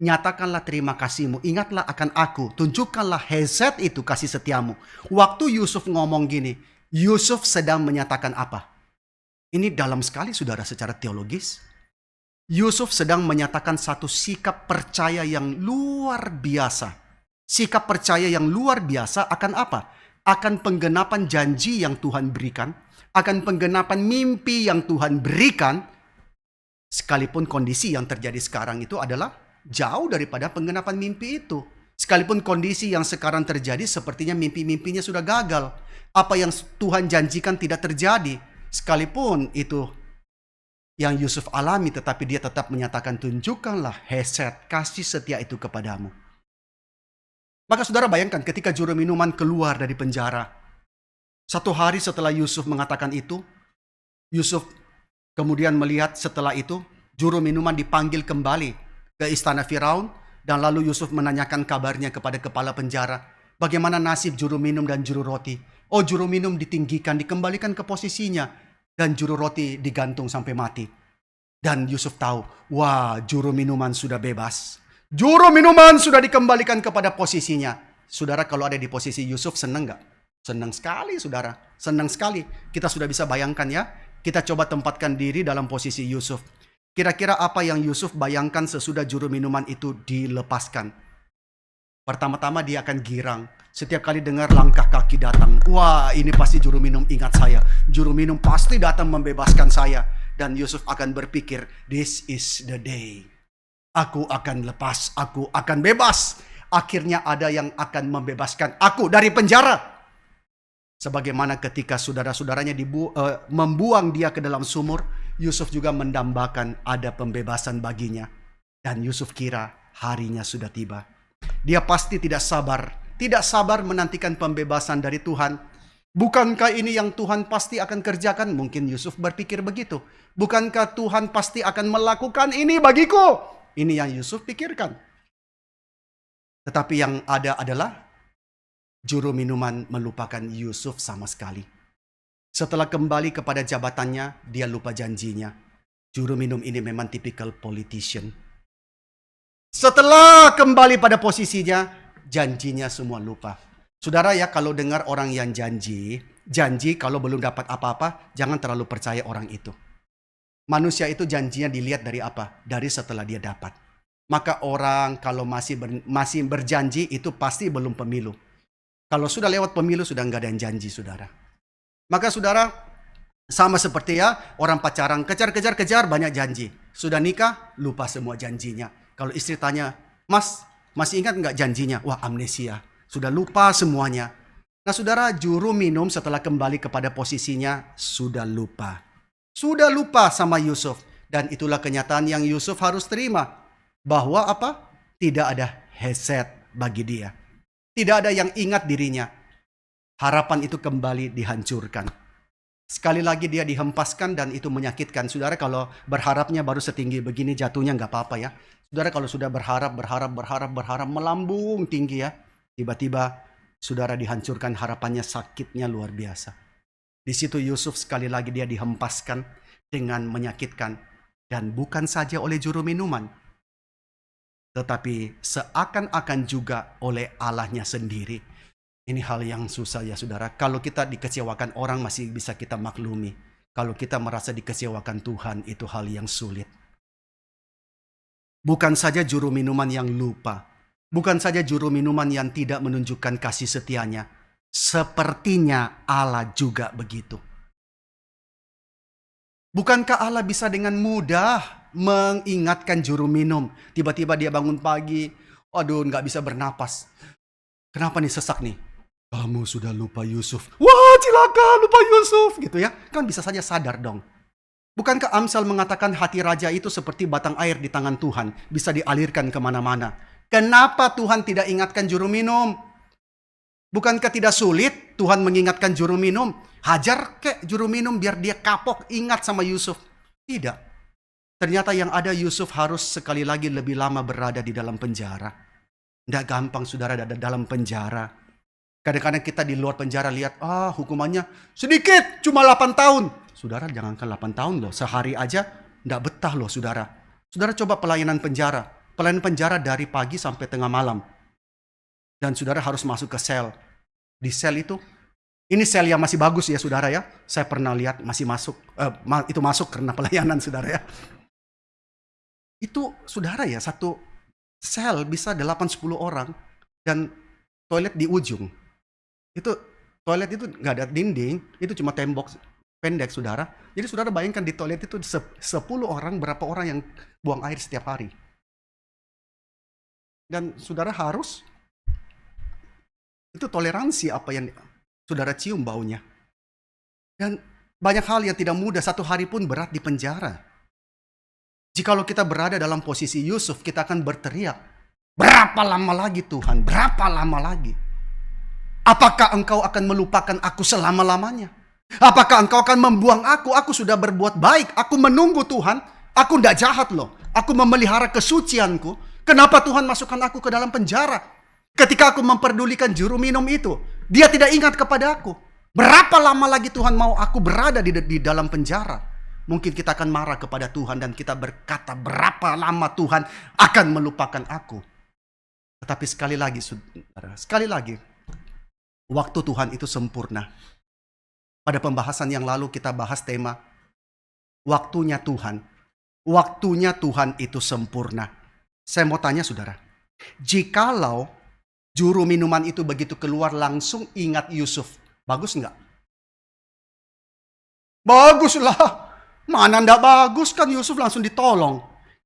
nyatakanlah terima kasihmu, ingatlah akan aku, tunjukkanlah hesed itu kasih setiamu. Waktu Yusuf ngomong gini, Yusuf sedang menyatakan apa? Ini dalam sekali saudara secara teologis. Yusuf sedang menyatakan satu sikap percaya yang luar biasa. Sikap percaya yang luar biasa akan apa? Akan penggenapan janji yang Tuhan berikan, akan penggenapan mimpi yang Tuhan berikan, sekalipun kondisi yang terjadi sekarang itu adalah jauh daripada penggenapan mimpi itu. Sekalipun kondisi yang sekarang terjadi sepertinya mimpi-mimpinya sudah gagal. Apa yang Tuhan janjikan tidak terjadi. Sekalipun itu yang Yusuf alami, tetapi dia tetap menyatakan, tunjukkanlah hesed, kasih setia itu kepadamu. Maka saudara bayangkan ketika juru minuman keluar dari penjara. Satu hari setelah Yusuf mengatakan itu, Yusuf kemudian melihat setelah itu juru minuman dipanggil kembali ke istana Firaun, dan lalu Yusuf menanyakan kabarnya kepada kepala penjara. Bagaimana nasib juru minum dan juru roti? Oh, juru minum ditinggikan, dikembalikan ke posisinya, dan juru roti digantung sampai mati. Dan Yusuf tahu, wah, juru minuman sudah bebas. Juru minuman sudah dikembalikan kepada posisinya. Saudara, kalau ada di posisi Yusuf, senang gak? Senang sekali saudara, senang sekali. Kita sudah bisa bayangkan ya, kita coba tempatkan diri dalam posisi Yusuf. Kira-kira apa yang Yusuf bayangkan sesudah juru minuman itu dilepaskan? Pertama-tama dia akan girang. Setiap kali dengar langkah kaki datang. Wah, ini pasti juru minum ingat saya. Juru minum pasti datang membebaskan saya. Dan Yusuf akan berpikir, this is the day. Aku akan lepas, aku akan bebas. Akhirnya ada yang akan membebaskan aku dari penjara. Sebagaimana ketika saudara-saudaranya membuang dia ke dalam sumur, Yusuf juga mendambakan ada pembebasan baginya. Dan Yusuf kira harinya sudah tiba. Dia pasti tidak sabar menantikan pembebasan dari Tuhan. Bukankah ini yang Tuhan pasti akan kerjakan? Mungkin Yusuf berpikir begitu. Bukankah Tuhan pasti akan melakukan ini bagiku? Ini yang Yusuf pikirkan. Tetapi yang ada adalah juru minuman melupakan Yusuf sama sekali. Setelah kembali kepada jabatannya, dia lupa janjinya. Juru minum ini memang tipikal politician. Setelah kembali pada posisinya, janjinya semua lupa. Saudara ya, kalau dengar orang yang janji kalau belum dapat apa-apa, jangan terlalu percaya orang itu. Manusia itu janjinya dilihat dari apa? Dari setelah dia dapat. Maka orang kalau masih berjanji itu pasti belum pemilu. Kalau sudah lewat pemilu, sudah nggak ada yang janji, saudara. Maka saudara, sama seperti ya, orang pacaran, kejar, banyak janji. Sudah nikah, lupa semua janjinya. Kalau istri tanya, Mas, masih ingat nggak janjinya? Wah, amnesia. Sudah lupa semuanya. Nah saudara, juru minum setelah kembali kepada posisinya, sudah lupa. Sudah lupa sama Yusuf. Dan itulah kenyataan yang Yusuf harus terima. Bahwa apa? Tidak ada heset bagi dia. Tidak ada yang ingat dirinya. Harapan itu kembali dihancurkan. Sekali lagi dia dihempaskan dan itu menyakitkan. Saudara kalau berharapnya baru setinggi begini jatuhnya nggak apa-apa ya. Saudara kalau sudah berharap melambung tinggi ya. Tiba-tiba saudara dihancurkan harapannya, sakitnya luar biasa. Di situ Yusuf sekali lagi dia dihempaskan dengan menyakitkan. Dan bukan saja oleh juru minuman. Tetapi seakan-akan juga oleh Allahnya sendiri. Ini hal yang susah ya saudara. Kalau kita dikecewakan orang masih bisa kita maklumi. Kalau kita merasa dikecewakan Tuhan, itu hal yang sulit. Bukan saja juru minuman yang lupa. Bukan saja juru minuman yang tidak menunjukkan kasih setianya. Sepertinya Allah juga begitu. Bukankah Allah bisa dengan mudah mengingatkan juru minum? Tiba-tiba dia bangun pagi, aduh nggak bisa bernapas. Kenapa nih sesak nih? Kamu sudah lupa Yusuf. Wah cilaka lupa Yusuf gitu ya. Kan bisa saja sadar dong. Bukankah Amsal mengatakan hati raja itu seperti batang air di tangan Tuhan. Bisa dialirkan kemana-mana. Kenapa Tuhan tidak ingatkan juru minum? Bukankah tidak sulit Tuhan mengingatkan juru minum? Hajar kek juru minum biar dia kapok ingat sama Yusuf. Tidak. Ternyata yang ada Yusuf harus sekali lagi lebih lama berada di dalam penjara. Tidak gampang saudara ada dalam penjara. Kadang-kadang kita di luar penjara lihat, hukumannya sedikit, cuma 8 tahun. Saudara jangankan 8 tahun loh, sehari aja tidak betah loh saudara. Saudara coba pelayanan penjara. Pelayanan penjara dari pagi sampai tengah malam. Dan saudara harus masuk ke sel. Di sel itu, ini sel yang masih bagus ya saudara ya. Saya pernah lihat masih masuk, itu masuk karena pelayanan saudara ya. Itu saudara ya, satu sel bisa 8-10 orang. Dan toilet di ujung. Itu toilet itu nggak ada dinding, itu cuma tembok pendek saudara. Jadi saudara bayangkan di toilet itu 10 orang, berapa orang yang buang air setiap hari. Dan saudara harus itu toleransi apa yang saudara cium baunya. Dan banyak hal yang tidak mudah, satu hari pun berat di penjara. Jikalau kita berada dalam posisi Yusuf, kita akan berteriak, berapa lama lagi Tuhan? Berapa lama lagi? Apakah engkau akan melupakan aku selama-lamanya? Apakah engkau akan membuang aku? Aku sudah berbuat baik. Aku menunggu Tuhan. Aku tidak jahat loh. Aku memelihara kesucianku. Kenapa Tuhan masukkan aku ke dalam penjara? Ketika aku memperdulikan juru minum itu, dia tidak ingat kepada aku. Berapa lama lagi Tuhan mau aku berada di dalam penjara? Mungkin kita akan marah kepada Tuhan dan kita berkata, berapa lama Tuhan akan melupakan aku? Tetapi sekali lagi, waktu Tuhan itu sempurna. Pada pembahasan yang lalu kita bahas tema waktunya Tuhan. Waktunya Tuhan itu sempurna. Saya mau tanya saudara, jikalau juru minuman itu begitu keluar langsung ingat Yusuf, bagus nggak? Baguslah. Mana ndak bagus kan, Yusuf langsung ditolong.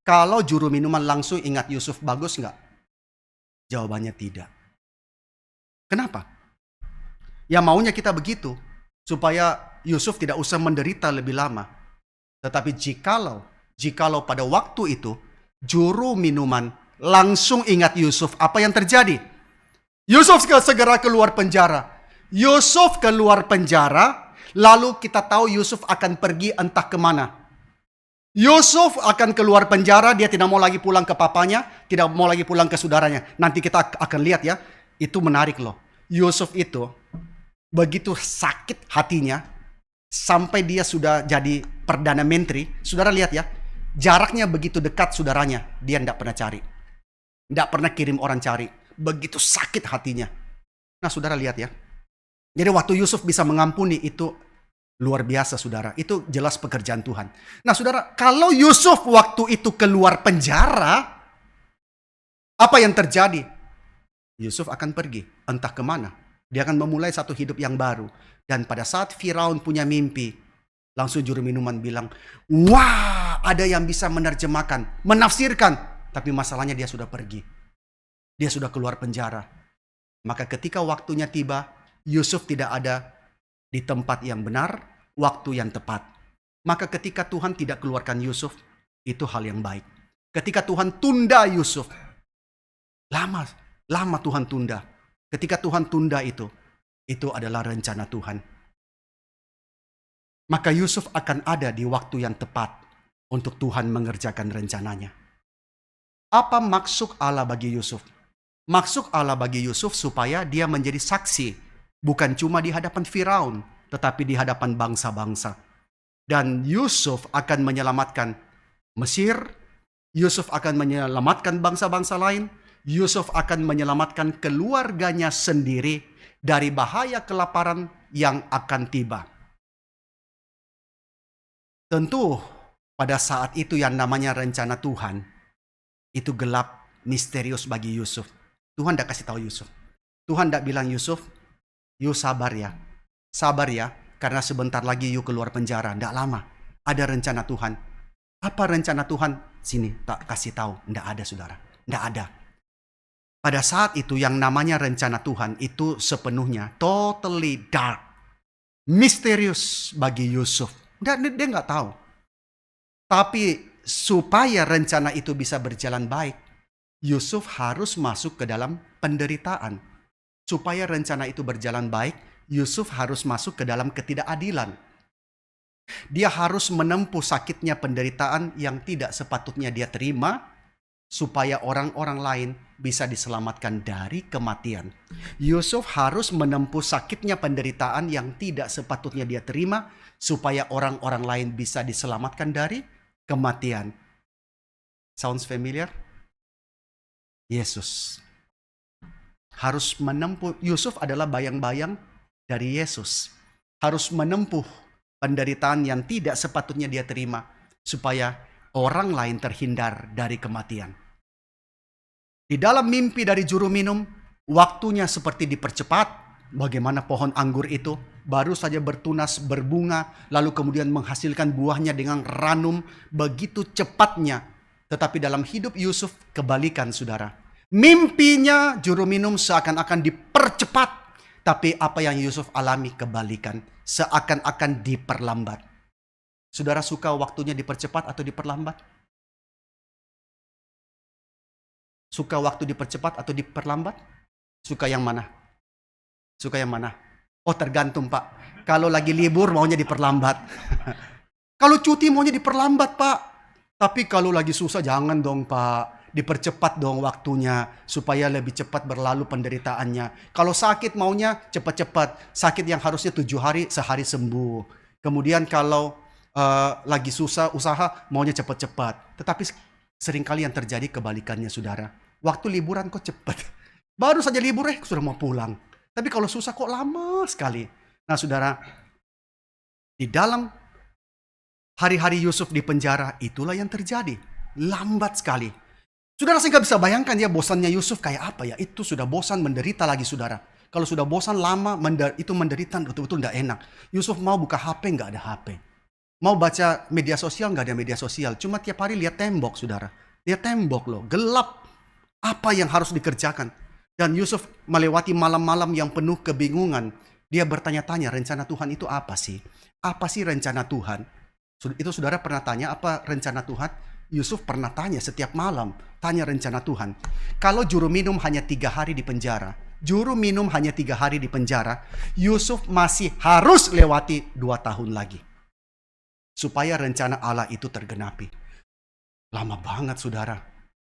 Kalau juru minuman langsung ingat Yusuf, bagus nggak? Jawabannya tidak. Kenapa? Ya maunya kita begitu, supaya Yusuf tidak usah menderita lebih lama. Tetapi jikalau pada waktu itu, juru minuman langsung ingat Yusuf, apa yang terjadi? Yusuf segera keluar penjara. Yusuf keluar penjara, lalu kita tahu Yusuf akan pergi entah kemana. Yusuf akan keluar penjara, dia tidak mau lagi pulang ke papanya, tidak mau lagi pulang ke saudaranya. Nanti kita akan lihat ya, itu menarik loh. Yusuf itu begitu sakit hatinya, sampai dia sudah jadi Perdana Menteri. Saudara lihat ya, jaraknya begitu dekat saudaranya, dia tidak pernah cari. Tidak pernah kirim orang cari. Begitu sakit hatinya. Nah saudara lihat ya. Jadi waktu Yusuf bisa mengampuni itu luar biasa saudara. Itu jelas pekerjaan Tuhan. Nah saudara, kalau Yusuf waktu itu keluar penjara, apa yang terjadi? Yusuf akan pergi entah kemana. Dia akan memulai satu hidup yang baru. Dan pada saat Firaun punya mimpi, langsung juru minuman bilang, wah ada yang bisa menerjemahkan, menafsirkan. Tapi masalahnya dia sudah pergi. Dia sudah keluar penjara. Maka ketika waktunya tiba, Yusuf tidak ada di tempat yang benar, waktu yang tepat. Maka ketika Tuhan tidak keluarkan Yusuf, itu hal yang baik. Ketika Tuhan tunda Yusuf, lama Tuhan tunda. Ketika Tuhan tunda itu adalah rencana Tuhan. Maka Yusuf akan ada di waktu yang tepat untuk Tuhan mengerjakan rencananya. Apa maksud Allah bagi Yusuf? Maksud Allah bagi Yusuf supaya dia menjadi saksi, bukan cuma di hadapan Firaun, tetapi di hadapan bangsa-bangsa. Dan Yusuf akan menyelamatkan Mesir, Yusuf akan menyelamatkan bangsa-bangsa lain, Yusuf akan menyelamatkan keluarganya sendiri dari bahaya kelaparan yang akan tiba. Tentu pada saat itu yang namanya rencana Tuhan, itu gelap, misterius bagi Yusuf. Tuhan tidak kasih tahu Yusuf. Tuhan tidak bilang Yusuf, you sabar ya. Sabar ya, karena sebentar lagi you keluar penjara. Tidak lama. Ada rencana Tuhan. Apa rencana Tuhan? Sini, tak kasih tahu. Tidak ada saudara. Tidak ada. Pada saat itu yang namanya rencana Tuhan itu sepenuhnya totally dark. Misterius bagi Yusuf. Dia nggak tahu. Tapi supaya rencana itu bisa berjalan baik, Yusuf harus masuk ke dalam penderitaan. Supaya rencana itu berjalan baik, Yusuf harus masuk ke dalam ketidakadilan. Dia harus menempuh sakitnya penderitaan yang tidak sepatutnya dia terima, supaya orang-orang lain bisa diselamatkan dari kematian. Yusuf harus menempuh sakitnya penderitaan yang tidak sepatutnya dia terima, supaya orang-orang lain bisa diselamatkan dari kematian. Sounds familiar? Yesus harus menempuh, Yusuf adalah bayang-bayang dari Yesus. Harus menempuh penderitaan yang tidak sepatutnya dia terima, supaya orang lain terhindar dari kematian. Di dalam mimpi dari juru minum, waktunya seperti dipercepat. Bagaimana pohon anggur itu baru saja bertunas, berbunga, lalu kemudian menghasilkan buahnya dengan ranum begitu cepatnya. Tetapi dalam hidup Yusuf kebalikan saudara. Mimpinya juru minum seakan-akan dipercepat. Tapi apa yang Yusuf alami kebalikan. Seakan-akan diperlambat. Saudara suka waktunya dipercepat atau diperlambat? Suka waktu dipercepat atau diperlambat? Suka yang mana? Suka yang mana? Oh tergantung Pak. Kalau lagi libur maunya diperlambat. Kalau cuti maunya diperlambat Pak. Tapi kalau lagi susah jangan dong Pak. Dipercepat dong waktunya. Supaya lebih cepat berlalu penderitaannya. Kalau sakit maunya cepat-cepat. Sakit yang harusnya 7 hari, sehari sembuh. Kemudian kalau lagi susah usaha maunya cepat-cepat. Tetapi seringkali yang terjadi kebalikannya saudara. Waktu liburan kok cepat. Baru saja libur sudah mau pulang. Tapi kalau susah kok lama sekali. Nah saudara, di dalam Hari-hari Yusuf di penjara, itulah yang terjadi. Lambat sekali. Saudara, saya nggak bisa bayangkan ya bosannya Yusuf kayak apa ya. Itu sudah bosan menderita lagi, saudara. Kalau sudah bosan lama, itu menderita betul-betul nggak enak. Yusuf mau buka HP, nggak ada HP. Mau baca media sosial, nggak ada media sosial. Cuma tiap hari lihat tembok, saudara. Lihat tembok loh, gelap. Apa yang harus dikerjakan? Dan Yusuf melewati malam-malam yang penuh kebingungan. Dia bertanya-tanya, rencana Tuhan itu apa sih? Apa sih rencana Tuhan? Itu saudara pernah tanya apa rencana Tuhan? Yusuf pernah tanya setiap malam, tanya rencana Tuhan. Kalau juru minum hanya 3 hari di penjara, Yusuf masih harus lewati 2 tahun lagi. Supaya rencana Allah itu tergenapi. Lama banget, saudara.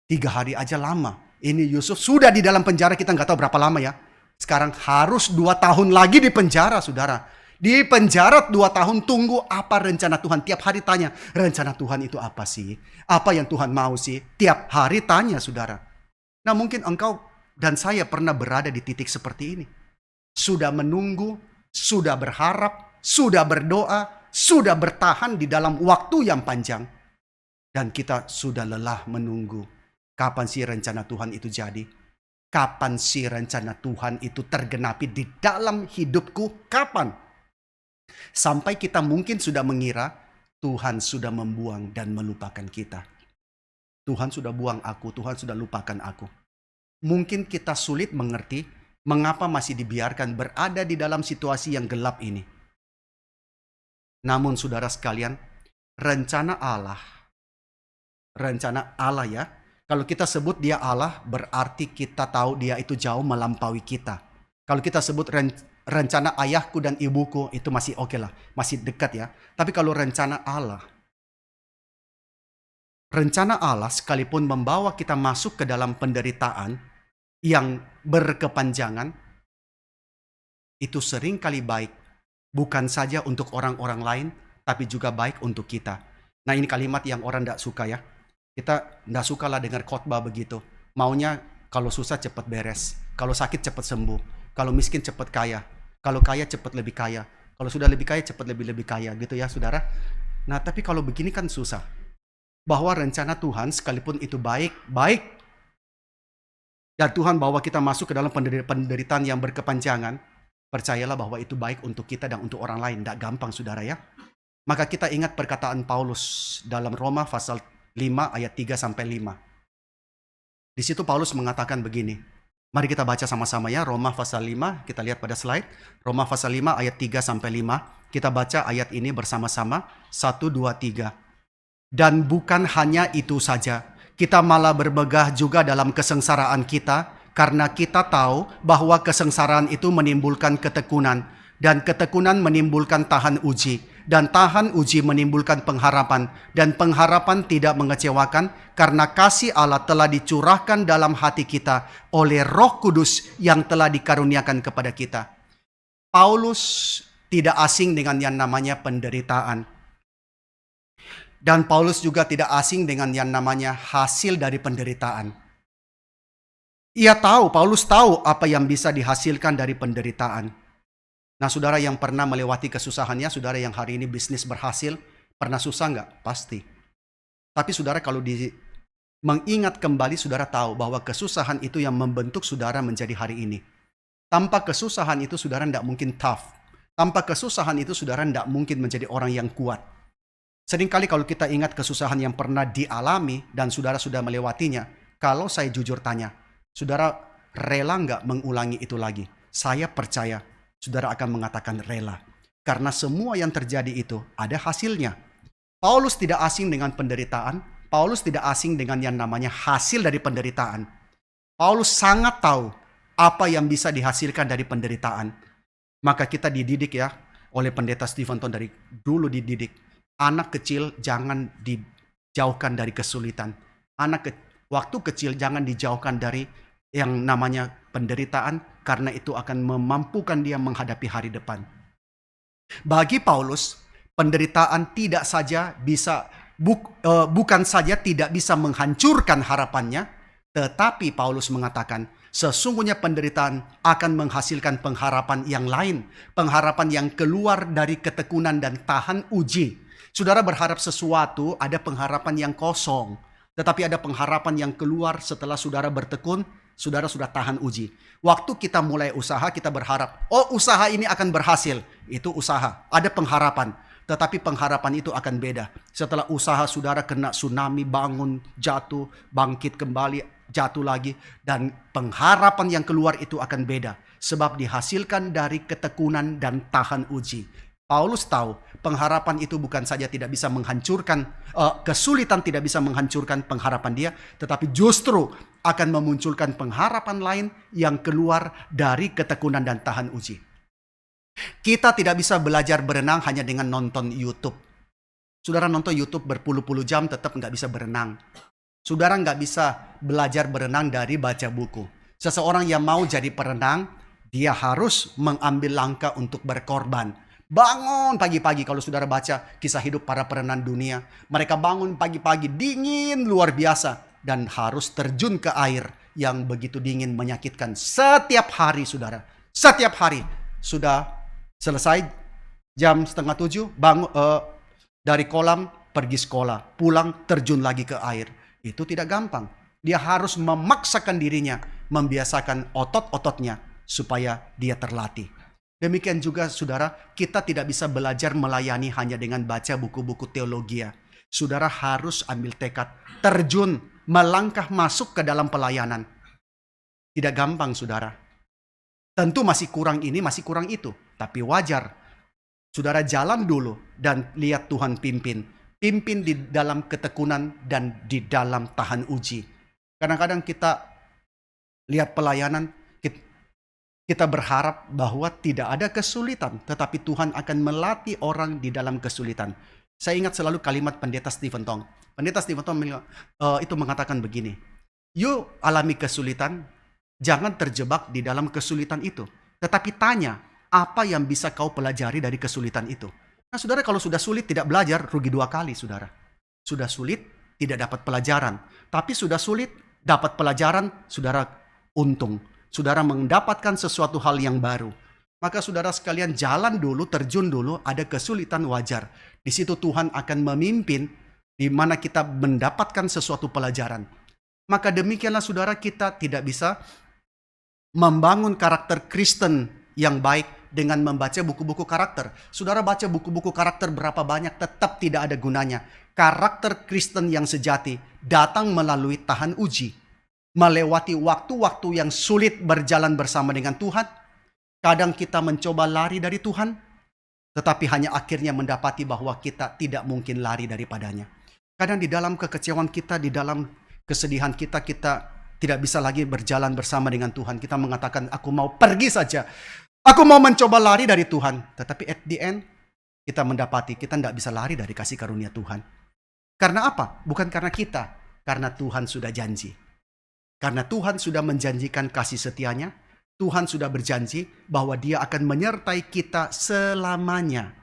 3 hari aja lama. Ini Yusuf sudah di dalam penjara, kita nggak tahu berapa lama ya. Sekarang harus 2 tahun lagi di penjara, saudara. Di penjara 2 tahun, tunggu apa rencana Tuhan. Tiap hari tanya, rencana Tuhan itu apa sih? Apa yang Tuhan mau sih? Tiap hari tanya, saudara. Nah, mungkin engkau dan saya pernah berada di titik seperti ini. Sudah menunggu, sudah berharap, sudah berdoa, sudah bertahan di dalam waktu yang panjang. Dan kita sudah lelah menunggu. Kapan sih rencana Tuhan itu jadi? Kapan sih rencana Tuhan itu tergenapi di dalam hidupku? Kapan? Sampai kita mungkin sudah mengira Tuhan sudah membuang dan melupakan kita. Tuhan sudah buang aku, Tuhan sudah lupakan aku. Mungkin kita sulit mengerti mengapa masih dibiarkan berada di dalam situasi yang gelap ini. Namun saudara sekalian, rencana Allah ya, kalau kita sebut dia Allah, berarti kita tahu dia itu jauh melampaui kita. Kalau kita sebut rencana ayahku dan ibuku, itu masih oke lah, masih dekat ya. Tapi kalau rencana Allah sekalipun membawa kita masuk ke dalam penderitaan yang berkepanjangan, itu seringkali baik, bukan saja untuk orang-orang lain, tapi juga baik untuk kita. Nah, ini kalimat yang orang tidak suka ya. Kita tidak suka lah dengar khotbah begitu. Maunya kalau susah cepat beres, kalau sakit cepat sembuh, kalau miskin cepat kaya, kalau kaya cepat lebih kaya, kalau sudah lebih kaya cepat lebih kaya gitu ya, saudara. Nah, tapi kalau begini kan susah. Bahwa rencana Tuhan sekalipun itu baik, dan Tuhan bawa kita masuk ke dalam penderitaan yang berkepanjangan, percayalah bahwa itu baik untuk kita dan untuk orang lain. Tidak gampang, saudara ya. Maka kita ingat perkataan Paulus dalam Roma pasal 5 ayat 3-5. Di situ Paulus mengatakan begini. Mari kita baca sama-sama ya, Roma pasal 5, kita lihat pada slide. Roma pasal 5 ayat 3-5. Kita baca ayat ini bersama-sama. 1, 2, 3. Dan bukan hanya itu saja, kita malah bermegah juga dalam kesengsaraan kita, karena kita tahu bahwa kesengsaraan itu menimbulkan ketekunan, dan ketekunan menimbulkan tahan uji, dan tahan uji menimbulkan pengharapan, dan pengharapan tidak mengecewakan, karena kasih Allah telah dicurahkan dalam hati kita oleh Roh Kudus yang telah dikaruniakan kepada kita. Paulus tidak asing dengan yang namanya penderitaan. Dan Paulus juga tidak asing dengan yang namanya hasil dari penderitaan. Paulus tahu apa yang bisa dihasilkan dari penderitaan. Nah, saudara yang pernah melewati kesusahannya, saudara yang hari ini bisnis berhasil, pernah susah nggak? Pasti. Tapi saudara kalau mengingat kembali, saudara tahu bahwa kesusahan itu yang membentuk saudara menjadi hari ini. Tanpa kesusahan itu saudara tidak mungkin tough. Tanpa kesusahan itu saudara tidak mungkin menjadi orang yang kuat. Seringkali kalau kita ingat kesusahan yang pernah dialami dan saudara sudah melewatinya, kalau saya jujur tanya, saudara rela nggak mengulangi itu lagi? Saya percaya saudara akan mengatakan rela. Karena semua yang terjadi itu ada hasilnya. Paulus tidak asing dengan penderitaan. Paulus tidak asing dengan yang namanya hasil dari penderitaan. Paulus sangat tahu apa yang bisa dihasilkan dari penderitaan. Maka kita dididik ya oleh pendeta Stevenson dari dulu dididik. Anak kecil jangan dijauhkan dari kesulitan. Waktu kecil jangan dijauhkan dari yang namanya penderitaan, karena itu akan memampukan dia menghadapi hari depan. Bagi Paulus, penderitaan bukan saja tidak bisa menghancurkan harapannya, tetapi Paulus mengatakan, sesungguhnya penderitaan akan menghasilkan pengharapan yang lain, pengharapan yang keluar dari ketekunan dan tahan uji. Saudara berharap sesuatu, ada pengharapan yang kosong. Tetapi ada pengharapan yang keluar setelah saudara bertekun, saudara sudah tahan uji. Waktu kita mulai usaha, kita berharap, oh usaha ini akan berhasil. Itu usaha, ada pengharapan. Tetapi pengharapan itu akan beda. Setelah usaha saudara kena tsunami, bangun, jatuh, bangkit kembali, jatuh lagi. Dan pengharapan yang keluar itu akan beda. Sebab dihasilkan dari ketekunan dan tahan uji. Paulus tahu pengharapan itu bukan saja tidak bisa menghancurkan, kesulitan tidak bisa menghancurkan pengharapan dia, tetapi justru akan memunculkan pengharapan lain yang keluar dari ketekunan dan tahan uji. Kita tidak bisa belajar berenang hanya dengan nonton YouTube. Saudara nonton YouTube berpuluh-puluh jam tetap nggak bisa berenang. Saudara nggak bisa belajar berenang dari baca buku. Seseorang yang mau jadi perenang, dia harus mengambil langkah untuk berkorban. Bangun pagi-pagi, kalau saudara baca kisah hidup para perenang dunia. Mereka bangun pagi-pagi, dingin luar biasa. Dan harus terjun ke air yang begitu dingin menyakitkan. Setiap hari saudara, setiap hari. Sudah selesai jam 6:30, bangun dari kolam pergi sekolah. Pulang terjun lagi ke air. Itu tidak gampang. Dia harus memaksakan dirinya, membiasakan otot-ototnya supaya dia terlatih. Demikian juga saudara, kita tidak bisa belajar melayani hanya dengan baca buku-buku teologi. Saudara harus ambil tekad, terjun, melangkah masuk ke dalam pelayanan. Tidak gampang saudara. Tentu masih kurang ini, masih kurang itu. Tapi wajar. Saudara jalan dulu dan lihat Tuhan pimpin. Pimpin di dalam ketekunan dan di dalam tahan uji. Kadang-kadang kita lihat pelayanan, kita berharap bahwa tidak ada kesulitan, tetapi Tuhan akan melatih orang di dalam kesulitan. Saya ingat selalu kalimat Pendeta Stephen Tong. Pendeta Stephen Tong itu mengatakan begini, "You alami kesulitan, jangan terjebak di dalam kesulitan itu. Tetapi tanya, apa yang bisa kau pelajari dari kesulitan itu?" Nah saudara, kalau sudah sulit tidak belajar, rugi 2 kali saudara. Sudah sulit, tidak dapat pelajaran. Tapi sudah sulit, dapat pelajaran, saudara untung. Saudara mendapatkan sesuatu hal yang baru. Maka saudara sekalian jalan dulu, terjun dulu, ada kesulitan wajar. Di situ Tuhan akan memimpin, di mana kita mendapatkan sesuatu pelajaran. Maka demikianlah saudara, kita tidak bisa membangun karakter Kristen yang baik dengan membaca buku-buku karakter. Saudara baca buku-buku karakter berapa banyak, tetap tidak ada gunanya. Karakter Kristen yang sejati datang melalui tahan uji. Melewati waktu-waktu yang sulit berjalan bersama dengan Tuhan. Kadang kita mencoba lari dari Tuhan, tetapi hanya akhirnya mendapati bahwa kita tidak mungkin lari daripadanya. Kadang di dalam kekecewaan kita, di dalam kesedihan kita, kita tidak bisa lagi berjalan bersama dengan Tuhan. Kita mengatakan, aku mau pergi saja. Aku mau mencoba lari dari Tuhan. Tetapi at the end, kita mendapati kita tidak bisa lari dari kasih karunia Tuhan. Karena apa? Bukan karena kita. Karena Tuhan sudah janji. Karena Tuhan sudah menjanjikan kasih setianya, Tuhan sudah berjanji bahwa Dia akan menyertai kita selamanya.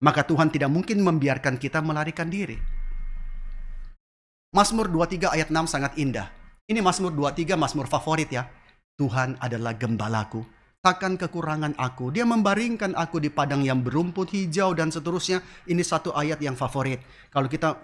Maka Tuhan tidak mungkin membiarkan kita melarikan diri. Mazmur 23 ayat 6 sangat indah. Ini Mazmur 23, Mazmur favorit ya. Tuhan adalah gembalaku, takkan kekurangan aku. Dia membaringkan aku di padang yang berumput hijau dan seterusnya. Ini satu ayat yang favorit. Kalau kita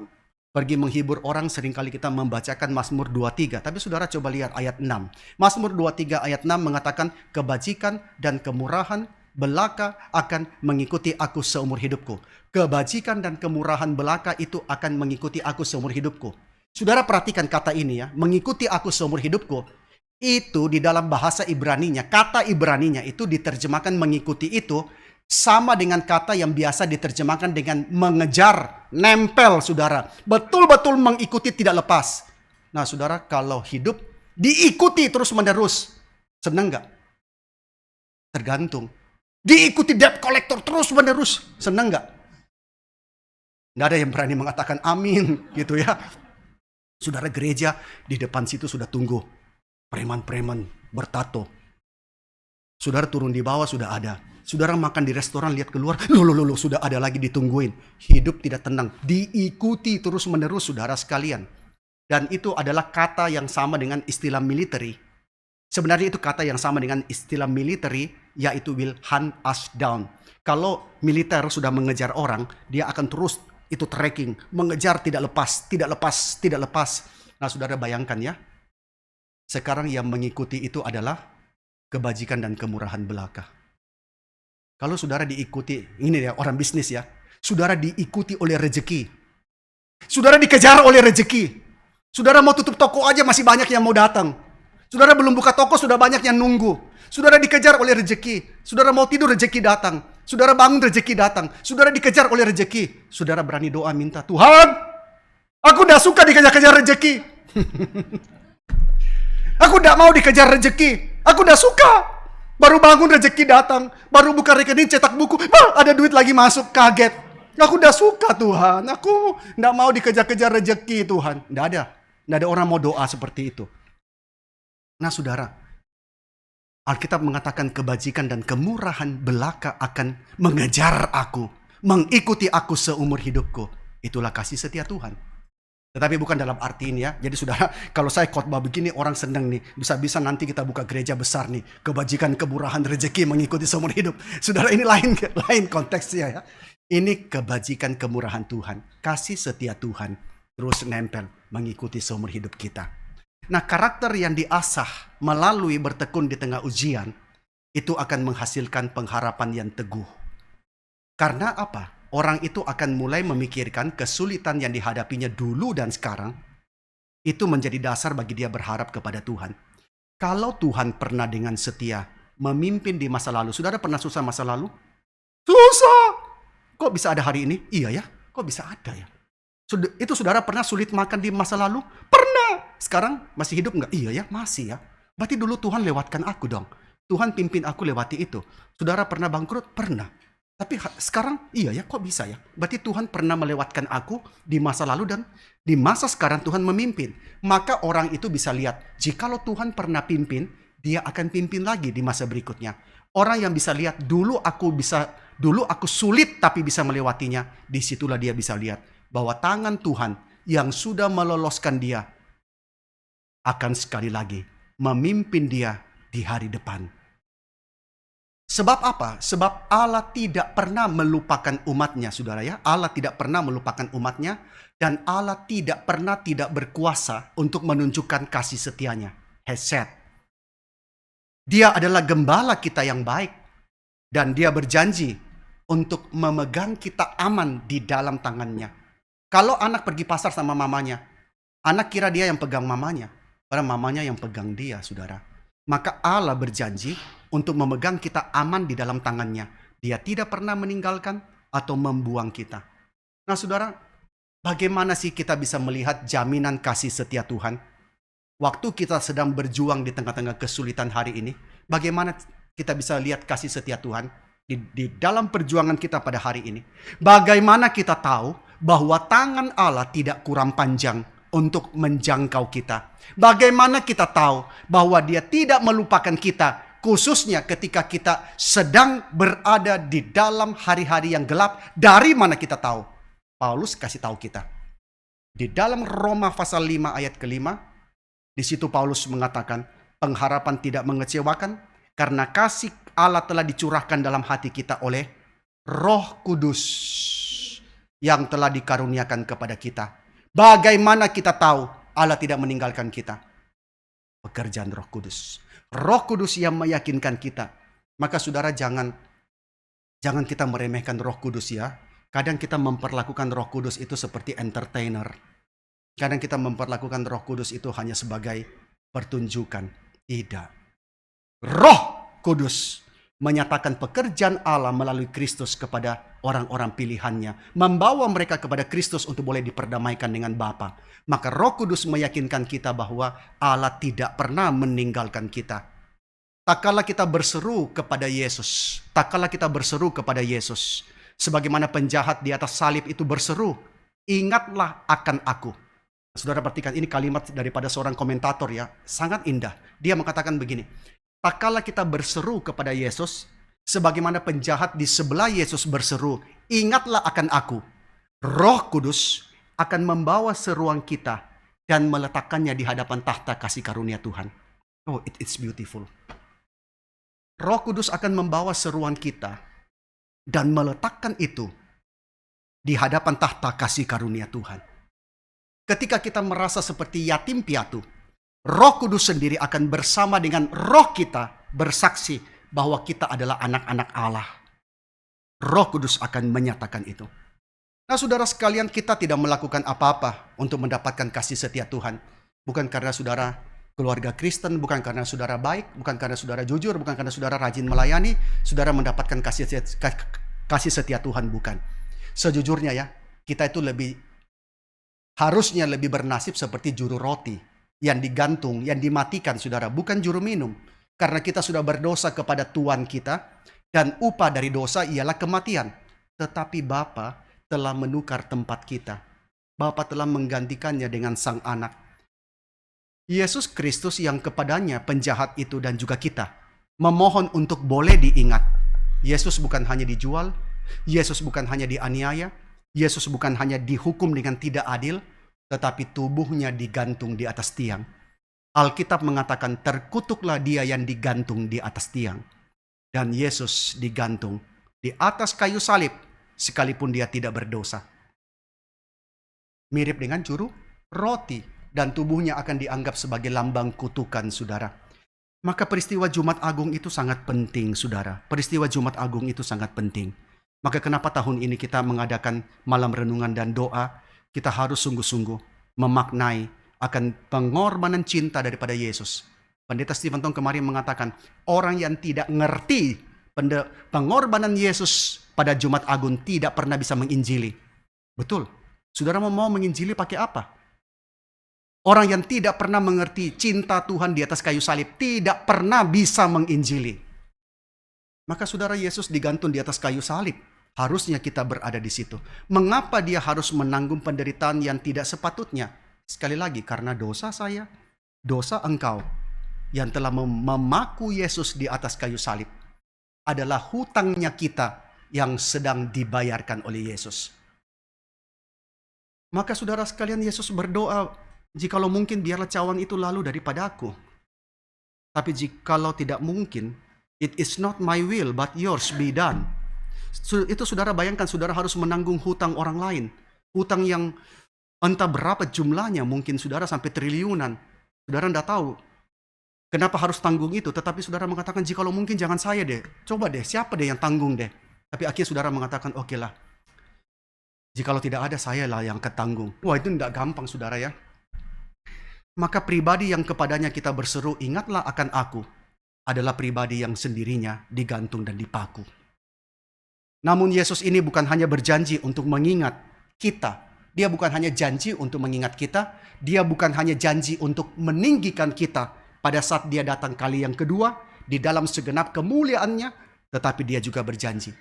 pergi menghibur orang, seringkali kita membacakan Mazmur 23. Tapi saudara coba lihat ayat 6. Mazmur 23 ayat 6 mengatakan, kebajikan dan kemurahan belaka akan mengikuti aku seumur hidupku. Kebajikan dan kemurahan belaka itu akan mengikuti aku seumur hidupku. Saudara perhatikan kata ini ya, mengikuti aku seumur hidupku. Itu di dalam bahasa Ibraninya, kata Ibraninya itu diterjemahkan mengikuti itu sama dengan kata yang biasa diterjemahkan dengan mengejar, nempel saudara. Betul-betul mengikuti tidak lepas. Nah saudara, kalau hidup diikuti terus menerus, senang gak? Tergantung. Diikuti debt collector terus menerus, senang gak? Nggak ada yang berani mengatakan amin gitu ya. Saudara, gereja di depan situ sudah tunggu. Preman-preman bertato. Saudara turun di bawah sudah ada. Saudara makan di restoran, lihat keluar, loh, sudah ada lagi ditungguin. Hidup tidak tenang, diikuti terus menerus saudara sekalian. Dan itu adalah kata yang sama dengan istilah military. Sebenarnya itu kata yang sama dengan istilah military, yaitu will hunt us down. Kalau militer sudah mengejar orang, dia akan terus itu trekking, mengejar tidak lepas, tidak lepas, tidak lepas. Nah, saudara bayangkan ya, sekarang yang mengikuti itu adalah kebajikan dan kemurahan belaka. Kalau saudara diikuti, ini ya orang bisnis ya, saudara diikuti oleh rezeki, saudara dikejar oleh rezeki, saudara mau tutup toko aja masih banyak yang mau datang, saudara belum buka toko sudah banyak yang nunggu, saudara dikejar oleh rezeki, saudara mau tidur rezeki datang, saudara bangun rezeki datang, saudara dikejar oleh rezeki, saudara berani doa minta, Tuhan, aku udah suka dikejar-kejar rezeki. Aku udah mau dikejar rezeki, aku udah suka. Baru bangun rezeki datang, baru buka rekening cetak buku, ada duit lagi masuk, kaget. Aku udah suka Tuhan, aku nggak mau dikejar-kejar rezeki Tuhan. Nggak ada orang mau doa seperti itu. Nah saudara, Alkitab mengatakan kebajikan dan kemurahan belaka akan mengejar aku, mengikuti aku seumur hidupku. Itulah kasih setia Tuhan. Tetapi bukan dalam arti ini ya. Jadi saudara, kalau saya khotbah begini orang senang nih. Bisa-bisa nanti kita buka gereja besar nih. Kebajikan, kemurahan, rezeki mengikuti seumur hidup. Saudara, ini lain konteksnya ya. Ini kebajikan, kemurahan Tuhan. Kasih setia Tuhan terus nempel mengikuti seumur hidup kita. Nah, karakter yang diasah melalui bertekun di tengah ujian itu akan menghasilkan pengharapan yang teguh. Karena apa? Orang itu akan mulai memikirkan kesulitan yang dihadapinya dulu dan sekarang. Itu menjadi dasar bagi dia berharap kepada Tuhan. Kalau Tuhan pernah dengan setia memimpin di masa lalu. Saudara pernah susah masa lalu? Susah! Kok bisa ada hari ini? Iya ya, kok bisa ada ya? Itu saudara pernah sulit makan di masa lalu? Pernah! Sekarang masih hidup nggak? Iya ya, masih ya. Berarti dulu Tuhan lewatkan aku dong. Tuhan pimpin aku lewati itu. Saudara pernah bangkrut? Pernah. Tapi sekarang, iya ya, kok bisa ya? Berarti Tuhan pernah melewatkan aku di masa lalu dan di masa sekarang Tuhan memimpin. Maka orang itu bisa lihat, jikalau Tuhan pernah pimpin, dia akan pimpin lagi di masa berikutnya. Orang yang bisa lihat, dulu aku sulit tapi bisa melewatinya. Disitulah dia bisa lihat bahwa tangan Tuhan yang sudah meloloskan dia akan sekali lagi memimpin dia di hari depan. Sebab apa? Sebab Allah tidak pernah melupakan umatnya, saudara ya. Allah tidak pernah melupakan umatnya. Dan Allah tidak pernah tidak berkuasa untuk menunjukkan kasih setianya. Hesed. Dia adalah gembala kita yang baik. Dan dia berjanji untuk memegang kita aman di dalam tangannya. Kalau anak pergi pasar sama mamanya, anak kira dia yang pegang mamanya. Padahal mamanya yang pegang dia, saudara. Maka Allah berjanji untuk memegang kita aman di dalam tangannya. Dia tidak pernah meninggalkan atau membuang kita. Nah saudara, bagaimana sih kita bisa melihat jaminan kasih setia Tuhan? Waktu kita sedang berjuang di tengah-tengah kesulitan hari ini, bagaimana kita bisa lihat kasih setia Tuhan di dalam perjuangan kita pada hari ini? Bagaimana kita tahu bahwa tangan Allah tidak kurang panjang untuk menjangkau kita? Bagaimana kita tahu bahwa dia tidak melupakan kita, khususnya ketika kita sedang berada di dalam hari-hari yang gelap? Dari mana kita tahu? Paulus kasih tahu kita. Di dalam Roma pasal 5 ayat ke-5, di situ Paulus mengatakan, pengharapan tidak mengecewakan karena kasih Allah telah dicurahkan dalam hati kita oleh Roh Kudus yang telah dikaruniakan kepada kita. Bagaimana kita tahu Allah tidak meninggalkan kita? Pekerjaan Roh Kudus. Roh Kudus yang meyakinkan kita. Maka saudara jangan kita meremehkan Roh Kudus ya. Kadang kita memperlakukan Roh Kudus itu seperti entertainer. Kadang kita memperlakukan Roh Kudus itu hanya sebagai pertunjukan. Tidak. Roh Kudus menyatakan pekerjaan Allah melalui Kristus kepada orang-orang pilihannya. Membawa mereka kepada Kristus untuk boleh diperdamaikan dengan Bapa. Maka Roh Kudus meyakinkan kita bahwa Allah tidak pernah meninggalkan kita. Tak kala kita berseru kepada Yesus. Tak kala kita berseru kepada Yesus. Sebagaimana penjahat di atas salib itu berseru, ingatlah akan aku. Saudara perhatikan, ini kalimat daripada seorang komentator ya. Sangat indah. Dia mengatakan begini. Tak kala kita berseru kepada Yesus, sebagaimana penjahat di sebelah Yesus berseru, ingatlah akan aku. Roh Kudus akan membawa seruan kita dan meletakkannya di hadapan tahta kasih karunia Tuhan. Oh, it's beautiful. Roh Kudus akan membawa seruan kita dan meletakkan itu di hadapan tahta kasih karunia Tuhan. Ketika kita merasa seperti yatim piatu, Roh Kudus sendiri akan bersama dengan roh kita bersaksi bahwa kita adalah anak-anak Allah. Roh Kudus akan menyatakan itu. Nah, saudara sekalian, kita tidak melakukan apa-apa untuk mendapatkan kasih setia Tuhan. Bukan karena saudara keluarga Kristen, bukan karena saudara baik, bukan karena saudara jujur, bukan karena saudara rajin melayani, saudara mendapatkan kasih setia Tuhan, bukan. Sejujurnya ya, kita itu harusnya lebih bernasib seperti juru roti yang digantung, yang dimatikan, saudara, bukan juru minum. Karena kita sudah berdosa kepada Tuhan kita, dan upah dari dosa ialah kematian. Tetapi Bapa telah menukar tempat kita. Bapa telah menggantikannya dengan Sang Anak. Yesus Kristus yang kepadanya penjahat itu dan juga kita memohon untuk boleh diingat. Yesus bukan hanya dijual, Yesus bukan hanya dianiaya, Yesus bukan hanya dihukum dengan tidak adil, tetapi tubuhnya digantung di atas tiang. Alkitab mengatakan terkutuklah dia yang digantung di atas tiang. Dan Yesus digantung di atas kayu salib sekalipun dia tidak berdosa. Mirip dengan juru roti, dan tubuhnya akan dianggap sebagai lambang kutukan, saudara. Maka peristiwa Jumat Agung itu sangat penting, saudara. Peristiwa Jumat Agung itu sangat penting. Maka kenapa tahun ini kita mengadakan malam renungan dan doa, kita harus sungguh-sungguh memaknai akan pengorbanan cinta daripada Yesus. Pendeta Stephen Tong kemarin mengatakan, orang yang tidak ngerti pengorbanan Yesus pada Jumat Agung tidak pernah bisa menginjili. Betul. Saudara mau menginjili pakai apa? Orang yang tidak pernah mengerti cinta Tuhan di atas kayu salib tidak pernah bisa menginjili. Maka saudara, Yesus digantung di atas kayu salib. Harusnya kita berada di situ. Mengapa dia harus menanggung penderitaan yang tidak sepatutnya? Sekali lagi, karena dosa saya, dosa engkau yang telah memaku Yesus di atas kayu salib adalah hutangnya kita yang sedang dibayarkan oleh Yesus. Maka saudara sekalian, Yesus berdoa, jikalau mungkin biarlah cawan itu lalu daripada aku. Tapi jikalau tidak mungkin, it is not my will but yours be done. Itu saudara bayangkan, saudara harus menanggung hutang orang lain. Hutang yang entah berapa jumlahnya, mungkin saudara sampai triliunan. Saudara tidak tahu kenapa harus tanggung itu. Tetapi saudara mengatakan, jikalau mungkin jangan saya deh. Coba deh, siapa deh yang tanggung deh. Tapi akhirnya saudara mengatakan, oke lah. Jikalau tidak ada, saya lah yang ketanggung. Wah, itu tidak gampang, saudara ya. Maka pribadi yang kepadanya kita berseru, ingatlah akan aku, adalah pribadi yang sendirinya digantung dan dipaku. Namun Yesus ini bukan hanya berjanji untuk mengingat kita. Dia bukan hanya janji untuk mengingat kita. Dia bukan hanya janji untuk meninggikan kita pada saat dia datang kali yang kedua di dalam segenap kemuliaannya. Tetapi dia juga berjanji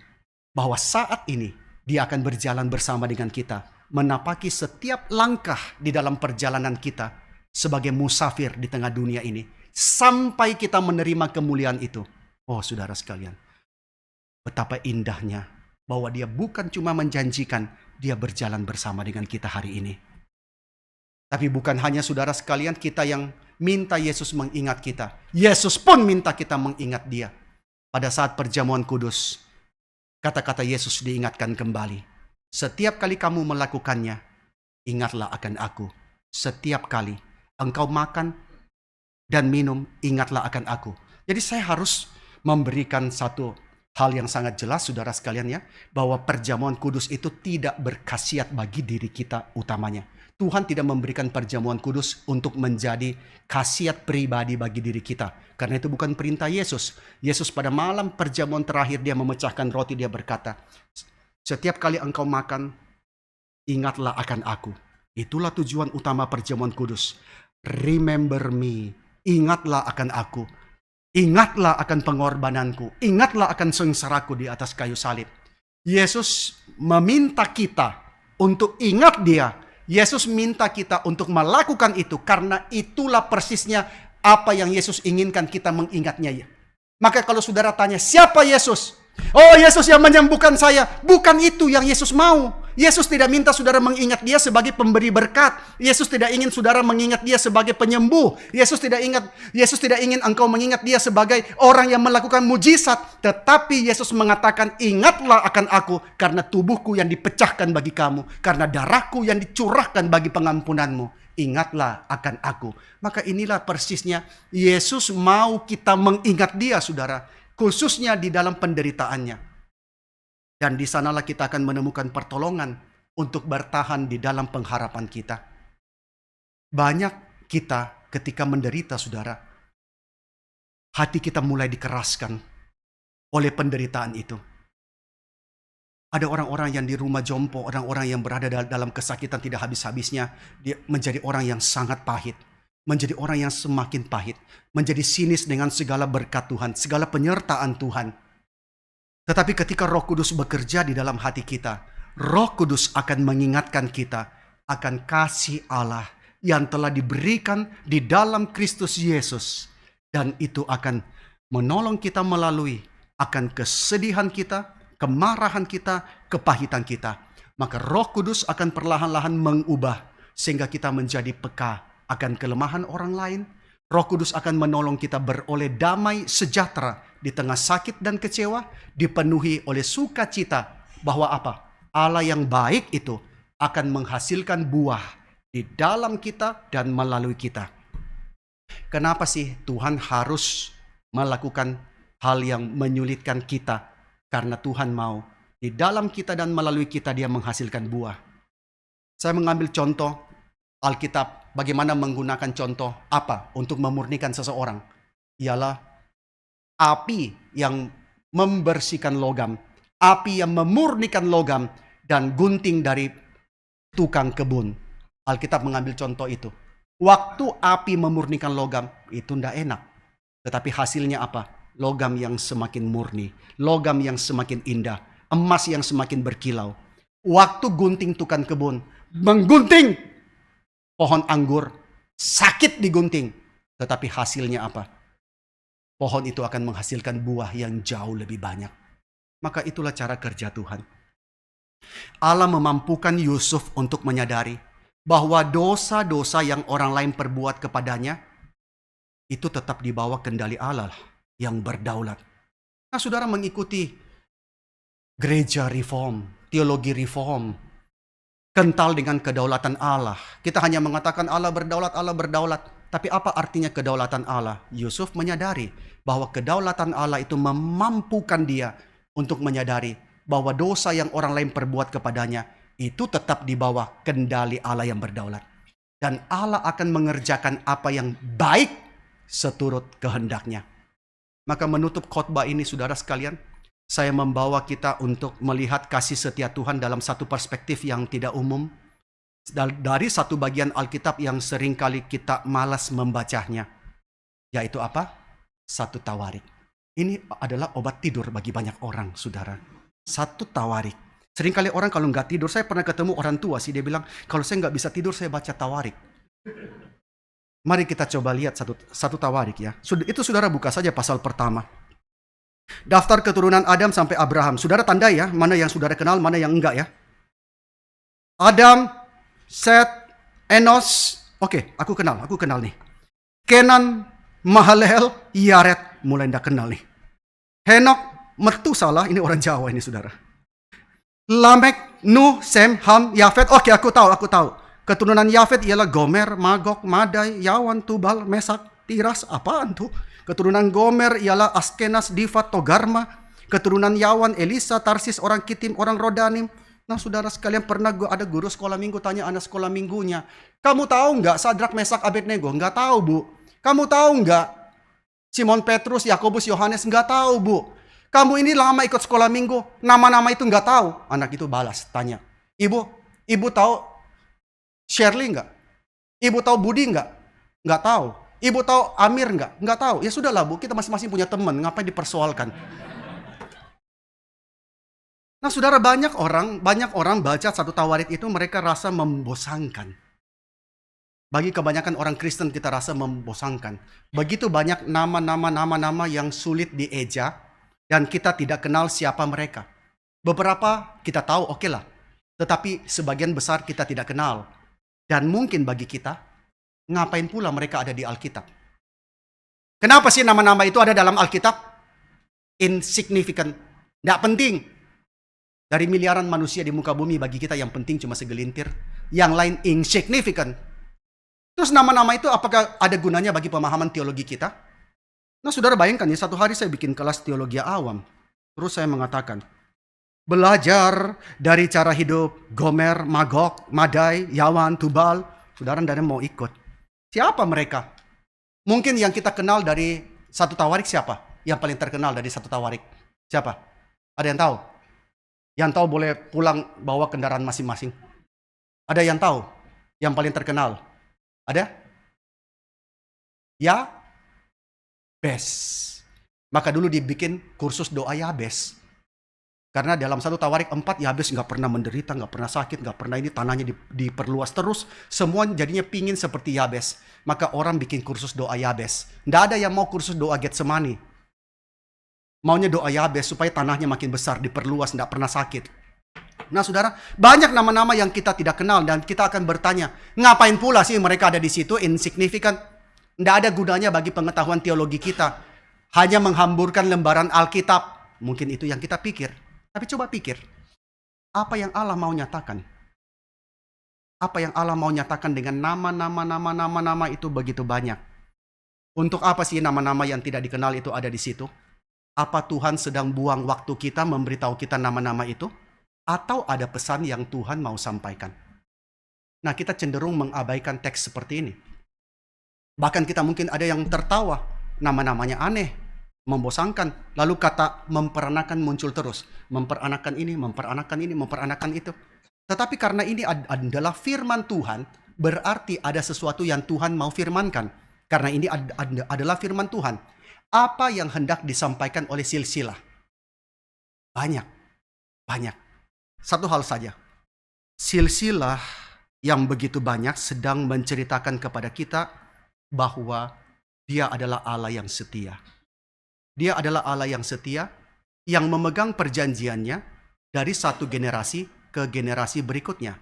bahwa saat ini dia akan berjalan bersama dengan kita, menapaki setiap langkah di dalam perjalanan kita sebagai musafir di tengah dunia ini, sampai kita menerima kemuliaan itu. Oh saudara sekalian, betapa indahnya bahwa dia bukan cuma menjanjikan, dia berjalan bersama dengan kita hari ini. Tapi bukan hanya saudara sekalian kita yang minta Yesus mengingat kita. Yesus pun minta kita mengingat dia. Pada saat perjamuan kudus, kata-kata Yesus diingatkan kembali. Setiap kali kamu melakukannya, ingatlah akan aku. Setiap kali engkau makan dan minum, ingatlah akan aku. Jadi saya harus memberikan satu hal yang sangat jelas, saudara sekalian ya, bahwa perjamuan kudus itu tidak berkhasiat bagi diri kita utamanya. Tuhan tidak memberikan perjamuan kudus untuk menjadi khasiat pribadi bagi diri kita. Karena itu bukan perintah Yesus. Yesus pada malam perjamuan terakhir dia memecahkan roti, dia berkata, setiap kali engkau makan, ingatlah akan aku. Itulah tujuan utama perjamuan kudus. Remember me. Ingatlah akan aku. Ingatlah akan pengorbananku. Ingatlah akan sengsaraku di atas kayu salib. Yesus meminta kita untuk ingat dia. Yesus minta kita untuk melakukan itu karena itulah persisnya apa yang Yesus inginkan kita mengingatnya. Maka kalau saudara tanya, siapa Yesus? Oh, Yesus yang menyembuhkan saya. Bukan itu yang Yesus mau. Yesus tidak minta saudara mengingat dia sebagai pemberi berkat. Yesus tidak ingin saudara mengingat dia sebagai penyembuh. Yesus tidak ingin engkau mengingat dia sebagai orang yang melakukan mujizat. Tetapi Yesus mengatakan, ingatlah akan aku karena tubuhku yang dipecahkan bagi kamu. Karena darahku yang dicurahkan bagi pengampunanmu. Ingatlah akan aku. Maka inilah persisnya Yesus mau kita mengingat dia saudara. Khususnya di dalam penderitaannya. Dan di sanalah kita akan menemukan pertolongan untuk bertahan di dalam pengharapan kita. Banyak kita ketika menderita saudara, hati kita mulai dikeraskan oleh penderitaan itu. Ada orang-orang yang di rumah jompo, orang-orang yang berada dalam kesakitan tidak habis-habisnya, dia menjadi orang yang sangat pahit. Menjadi orang yang semakin pahit. Menjadi sinis dengan segala berkat Tuhan, segala penyertaan Tuhan. Tetapi ketika Roh Kudus bekerja di dalam hati kita, Roh Kudus akan mengingatkan kita akan kasih Allah yang telah diberikan di dalam Kristus Yesus. Dan itu akan menolong kita melalui akan kesedihan kita, kemarahan kita, kepahitan kita. Maka Roh Kudus akan perlahan-lahan mengubah sehingga kita menjadi peka akan kelemahan orang lain. Roh Kudus akan menolong kita beroleh damai sejahtera di tengah sakit dan kecewa, dipenuhi oleh sukacita bahwa apa? Allah yang baik itu akan menghasilkan buah di dalam kita dan melalui kita. Kenapa sih Tuhan harus melakukan hal yang menyulitkan kita? Karena Tuhan mau di dalam kita dan melalui kita dia menghasilkan buah. Saya mengambil contoh Alkitab, bagaimana menggunakan contoh apa untuk memurnikan seseorang? Ialah api yang membersihkan logam, api yang memurnikan logam, dan gunting dari tukang kebun. Alkitab mengambil contoh itu. Waktu api memurnikan logam, itu tidak enak. Tetapi hasilnya apa? Logam yang semakin murni, logam yang semakin indah, emas yang semakin berkilau. Waktu gunting tukang kebun, menggunting pohon anggur, sakit digunting. Tetapi hasilnya apa? Pohon itu akan menghasilkan buah yang jauh lebih banyak. Maka itulah cara kerja Tuhan. Allah memampukan Yusuf untuk menyadari bahwa dosa-dosa yang orang lain perbuat kepadanya itu tetap di bawah kendali Allah yang berdaulat. Nah, saudara mengikuti gereja reform, teologi reform, kental dengan kedaulatan Allah. Kita hanya mengatakan Allah berdaulat, Allah berdaulat. Tapi apa artinya kedaulatan Allah? Yusuf menyadari bahwa kedaulatan Allah itu memampukan dia untuk menyadari bahwa dosa yang orang lain perbuat kepadanya itu tetap di bawah kendali Allah yang berdaulat. Dan Allah akan mengerjakan apa yang baik seturut kehendaknya. Maka menutup khotbah ini saudara sekalian, saya membawa kita untuk melihat kasih setia Tuhan dalam satu perspektif yang tidak umum. Dari satu bagian Alkitab yang seringkali kita malas membacanya. Yaitu apa? 1 Tawarik. Ini adalah obat tidur bagi banyak orang, saudara. 1 Tawarik. Seringkali orang kalau nggak tidur, saya pernah ketemu orang tua sih, dia bilang, kalau saya nggak bisa tidur, saya baca Tawarik. Mari kita coba lihat satu Tawarik ya. Itu saudara buka saja pasal pertama. Daftar keturunan Adam sampai Abraham. Saudara tandai ya, mana yang saudara kenal, mana yang enggak ya. Adam, Set, Enos. Oke, aku kenal nih. Kenan, Mahalalel, Yared. Mulai enggak kenal nih. Henok, Metusalah, ini orang Jawa ini saudara. Lamek, Nuh, Sem, Ham, Yafet. Oke, aku tahu. Keturunan Yafet ialah Gomer, Magog, Madai, Yawan, Tubal, Mesak, Tiras. Apaan tuh? Keturunan Gomer ialah Askenas, Difat, Togarma. Keturunan Yawan, Elisa, Tarsis, orang Kitim, orang Rodanim. Nah saudara sekalian, pernah ada guru sekolah minggu tanya anak sekolah minggunya, kamu tahu nggak Sadrak, Mesak, Abednego? Nggak tahu bu. Kamu tahu nggak Simon Petrus, Yakobus, Yohanes? Nggak tahu bu. Kamu ini lama ikut sekolah minggu, nama-nama itu nggak tahu. Anak itu balas, tanya, ibu tahu Shirley nggak? Ibu tahu Budi nggak? Nggak tahu. Ibu tahu Amir nggak? Nggak tahu. Ya sudahlah bu, kita masing-masing punya teman, ngapain dipersoalkan? Nah saudara, banyak orang baca 1 Tawarik itu mereka rasa membosankan. Bagi kebanyakan orang Kristen kita rasa membosankan. Begitu banyak nama-nama yang sulit dieja dan kita tidak kenal siapa mereka. Beberapa kita tahu, oke lah. Tetapi sebagian besar kita tidak kenal. Dan mungkin bagi kita, ngapain pula mereka ada di Alkitab? Kenapa sih nama-nama itu ada dalam Alkitab? Insignificant. Tidak penting. Dari miliaran manusia di muka bumi, bagi kita yang penting cuma segelintir. Yang lain insignificant. Terus nama-nama itu apakah ada gunanya bagi pemahaman teologi kita? Nah, saudara bayangkan ya, satu hari saya bikin kelas teologi awam. Terus saya mengatakan, belajar dari cara hidup Gomer, Magog, Madai, Yawan, Tubal. Saudara tidak mau ikut. Siapa mereka? Mungkin yang kita kenal dari Satu Tawarik siapa? Yang paling terkenal dari Satu Tawarik? Siapa? Ada yang tahu? Yang tahu boleh pulang bawa kendaraan masing-masing. Ada yang tahu? Yang paling terkenal? Ada? Yabes. Maka dulu dibikin kursus doa Yabes. Karena dalam Satu Tawarik 4, Yabes nggak pernah menderita, nggak pernah sakit, nggak pernah ini, tanahnya diperluas terus. Semua jadinya pingin seperti Yabes. Maka orang bikin kursus doa Yabes. Nggak ada yang mau kursus doa Getsemani. Maunya doa Yabes supaya tanahnya makin besar, diperluas, nggak pernah sakit. Nah saudara, banyak nama-nama yang kita tidak kenal dan kita akan bertanya, ngapain pula sih mereka ada di situ, insignificant. Nggak ada gunanya bagi pengetahuan teologi kita. Hanya menghamburkan lembaran Alkitab. Mungkin itu yang kita pikir. Tapi coba pikir, apa yang Allah mau nyatakan? Apa yang Allah mau nyatakan dengan nama-nama itu begitu banyak? Untuk apa sih nama-nama yang tidak dikenal itu ada di situ? Apa Tuhan sedang buang waktu kita memberitahu kita nama-nama itu? Atau ada pesan yang Tuhan mau sampaikan? Nah, kita cenderung mengabaikan teks seperti ini. Bahkan kita mungkin ada yang tertawa, nama-namanya aneh, membosankan. Lalu kata memperanakan muncul terus. Memperanakan ini, memperanakan ini, memperanakan itu. Tetapi karena ini adalah firman Tuhan, berarti ada sesuatu yang Tuhan mau firmankan. Karena ini adalah firman Tuhan. Apa yang hendak disampaikan oleh silsilah? Banyak. Satu hal saja. Silsilah yang begitu banyak sedang menceritakan kepada kita bahwa Dia adalah Allah yang setia. Dia adalah Allah yang setia, yang memegang perjanjiannya dari satu generasi ke generasi berikutnya.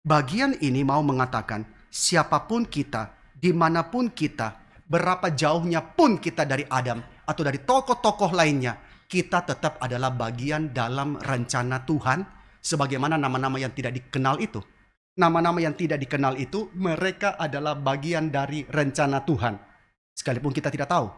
Bagian ini mau mengatakan, siapapun kita, dimanapun kita, berapa jauhnya pun kita dari Adam atau dari tokoh-tokoh lainnya, kita tetap adalah bagian dalam rencana Tuhan, sebagaimana nama-nama yang tidak dikenal itu. Nama-nama yang tidak dikenal itu, mereka adalah bagian dari rencana Tuhan. Sekalipun kita tidak tahu.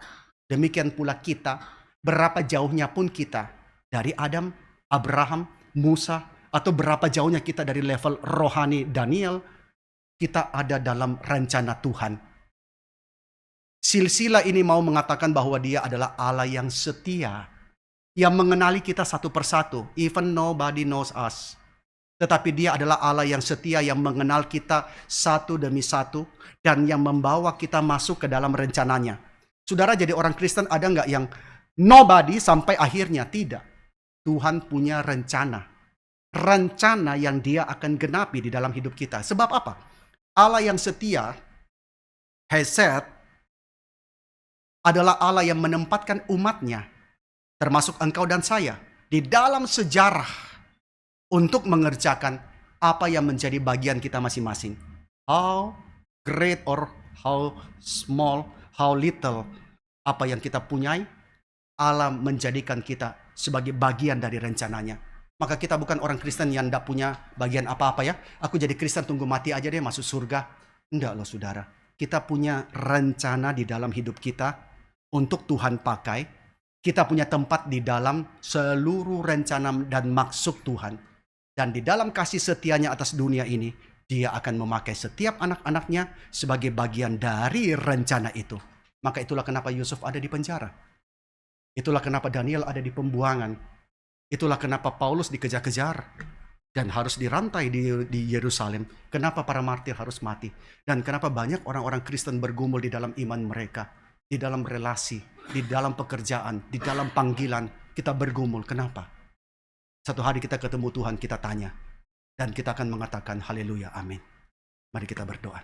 Demikian pula kita, berapa jauhnya pun kita dari Adam, Abraham, Musa, atau berapa jauhnya kita dari level rohani Daniel, kita ada dalam rencana Tuhan. Silsilah ini mau mengatakan bahwa Dia adalah Allah yang setia, yang mengenali kita satu persatu, even nobody knows us. Tetapi Dia adalah Allah yang setia, yang mengenal kita satu demi satu, dan yang membawa kita masuk ke dalam rencananya. Saudara, jadi orang Kristen ada nggak yang nobody sampai akhirnya? Tidak. Tuhan punya rencana. Rencana yang Dia akan genapi di dalam hidup kita. Sebab apa? Allah yang setia, Hesed, adalah Allah yang menempatkan umatnya, termasuk engkau dan saya, di dalam sejarah untuk mengerjakan apa yang menjadi bagian kita masing-masing. How great or how small, how little, apa yang kita punyai, Allah menjadikan kita sebagai bagian dari rencananya. Maka kita bukan orang Kristen yang tidak punya bagian apa-apa ya. Aku jadi Kristen tunggu mati aja deh masuk surga. Enggak loh saudara. Kita punya rencana di dalam hidup kita untuk Tuhan pakai. Kita punya tempat di dalam seluruh rencana dan maksud Tuhan. Dan di dalam kasih setianya atas dunia ini, Dia akan memakai setiap anak-anaknya sebagai bagian dari rencana itu. Maka itulah kenapa Yusuf ada di penjara. Itulah kenapa Daniel ada di pembuangan. Itulah kenapa Paulus dikejar-kejar dan harus dirantai di Yerusalem. Kenapa para martir harus mati. Dan kenapa banyak orang-orang Kristen bergumul di dalam iman mereka. Di dalam relasi, di dalam pekerjaan, di dalam panggilan. Kita bergumul. Kenapa? Satu hari kita ketemu Tuhan, kita tanya. Dan kita akan mengatakan haleluya, amin. Mari kita berdoa.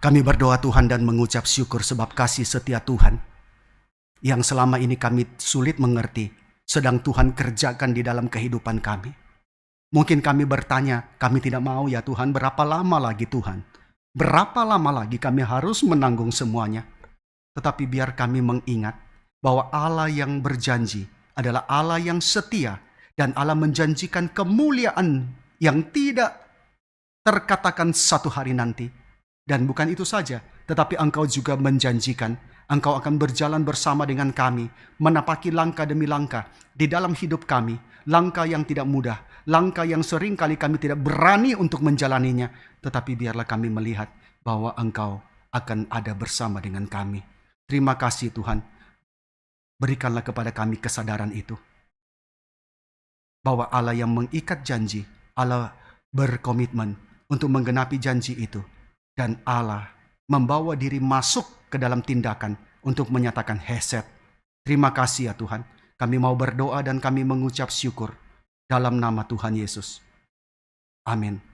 Kami berdoa Tuhan dan mengucap syukur sebab kasih setia Tuhan yang selama ini kami sulit mengerti, sedang Tuhan kerjakan di dalam kehidupan kami. Mungkin kami bertanya, kami tidak mau ya Tuhan, berapa lama lagi Tuhan? Berapa lama lagi kami harus menanggung semuanya? Tetapi biar kami mengingat bahwa Allah yang berjanji adalah Allah yang setia, dan Allah menjanjikan kemuliaan yang tidak terkatakan satu hari nanti. Dan bukan itu saja, tetapi Engkau juga menjanjikan Engkau akan berjalan bersama dengan kami, menapaki langkah demi langkah di dalam hidup kami, langkah yang tidak mudah, langkah yang sering kali kami tidak berani untuk menjalaninya, tetapi biarlah kami melihat bahwa Engkau akan ada bersama dengan kami. Terima kasih Tuhan, berikanlah kepada kami kesadaran itu, bahwa Allah yang mengikat janji, Allah berkomitmen untuk menggenapi janji itu, dan Allah membawa diri masuk ke dalam tindakan untuk menyatakan hesed. Terima kasih ya Tuhan, kami mau berdoa dan kami mengucap syukur dalam nama Tuhan Yesus. Amin.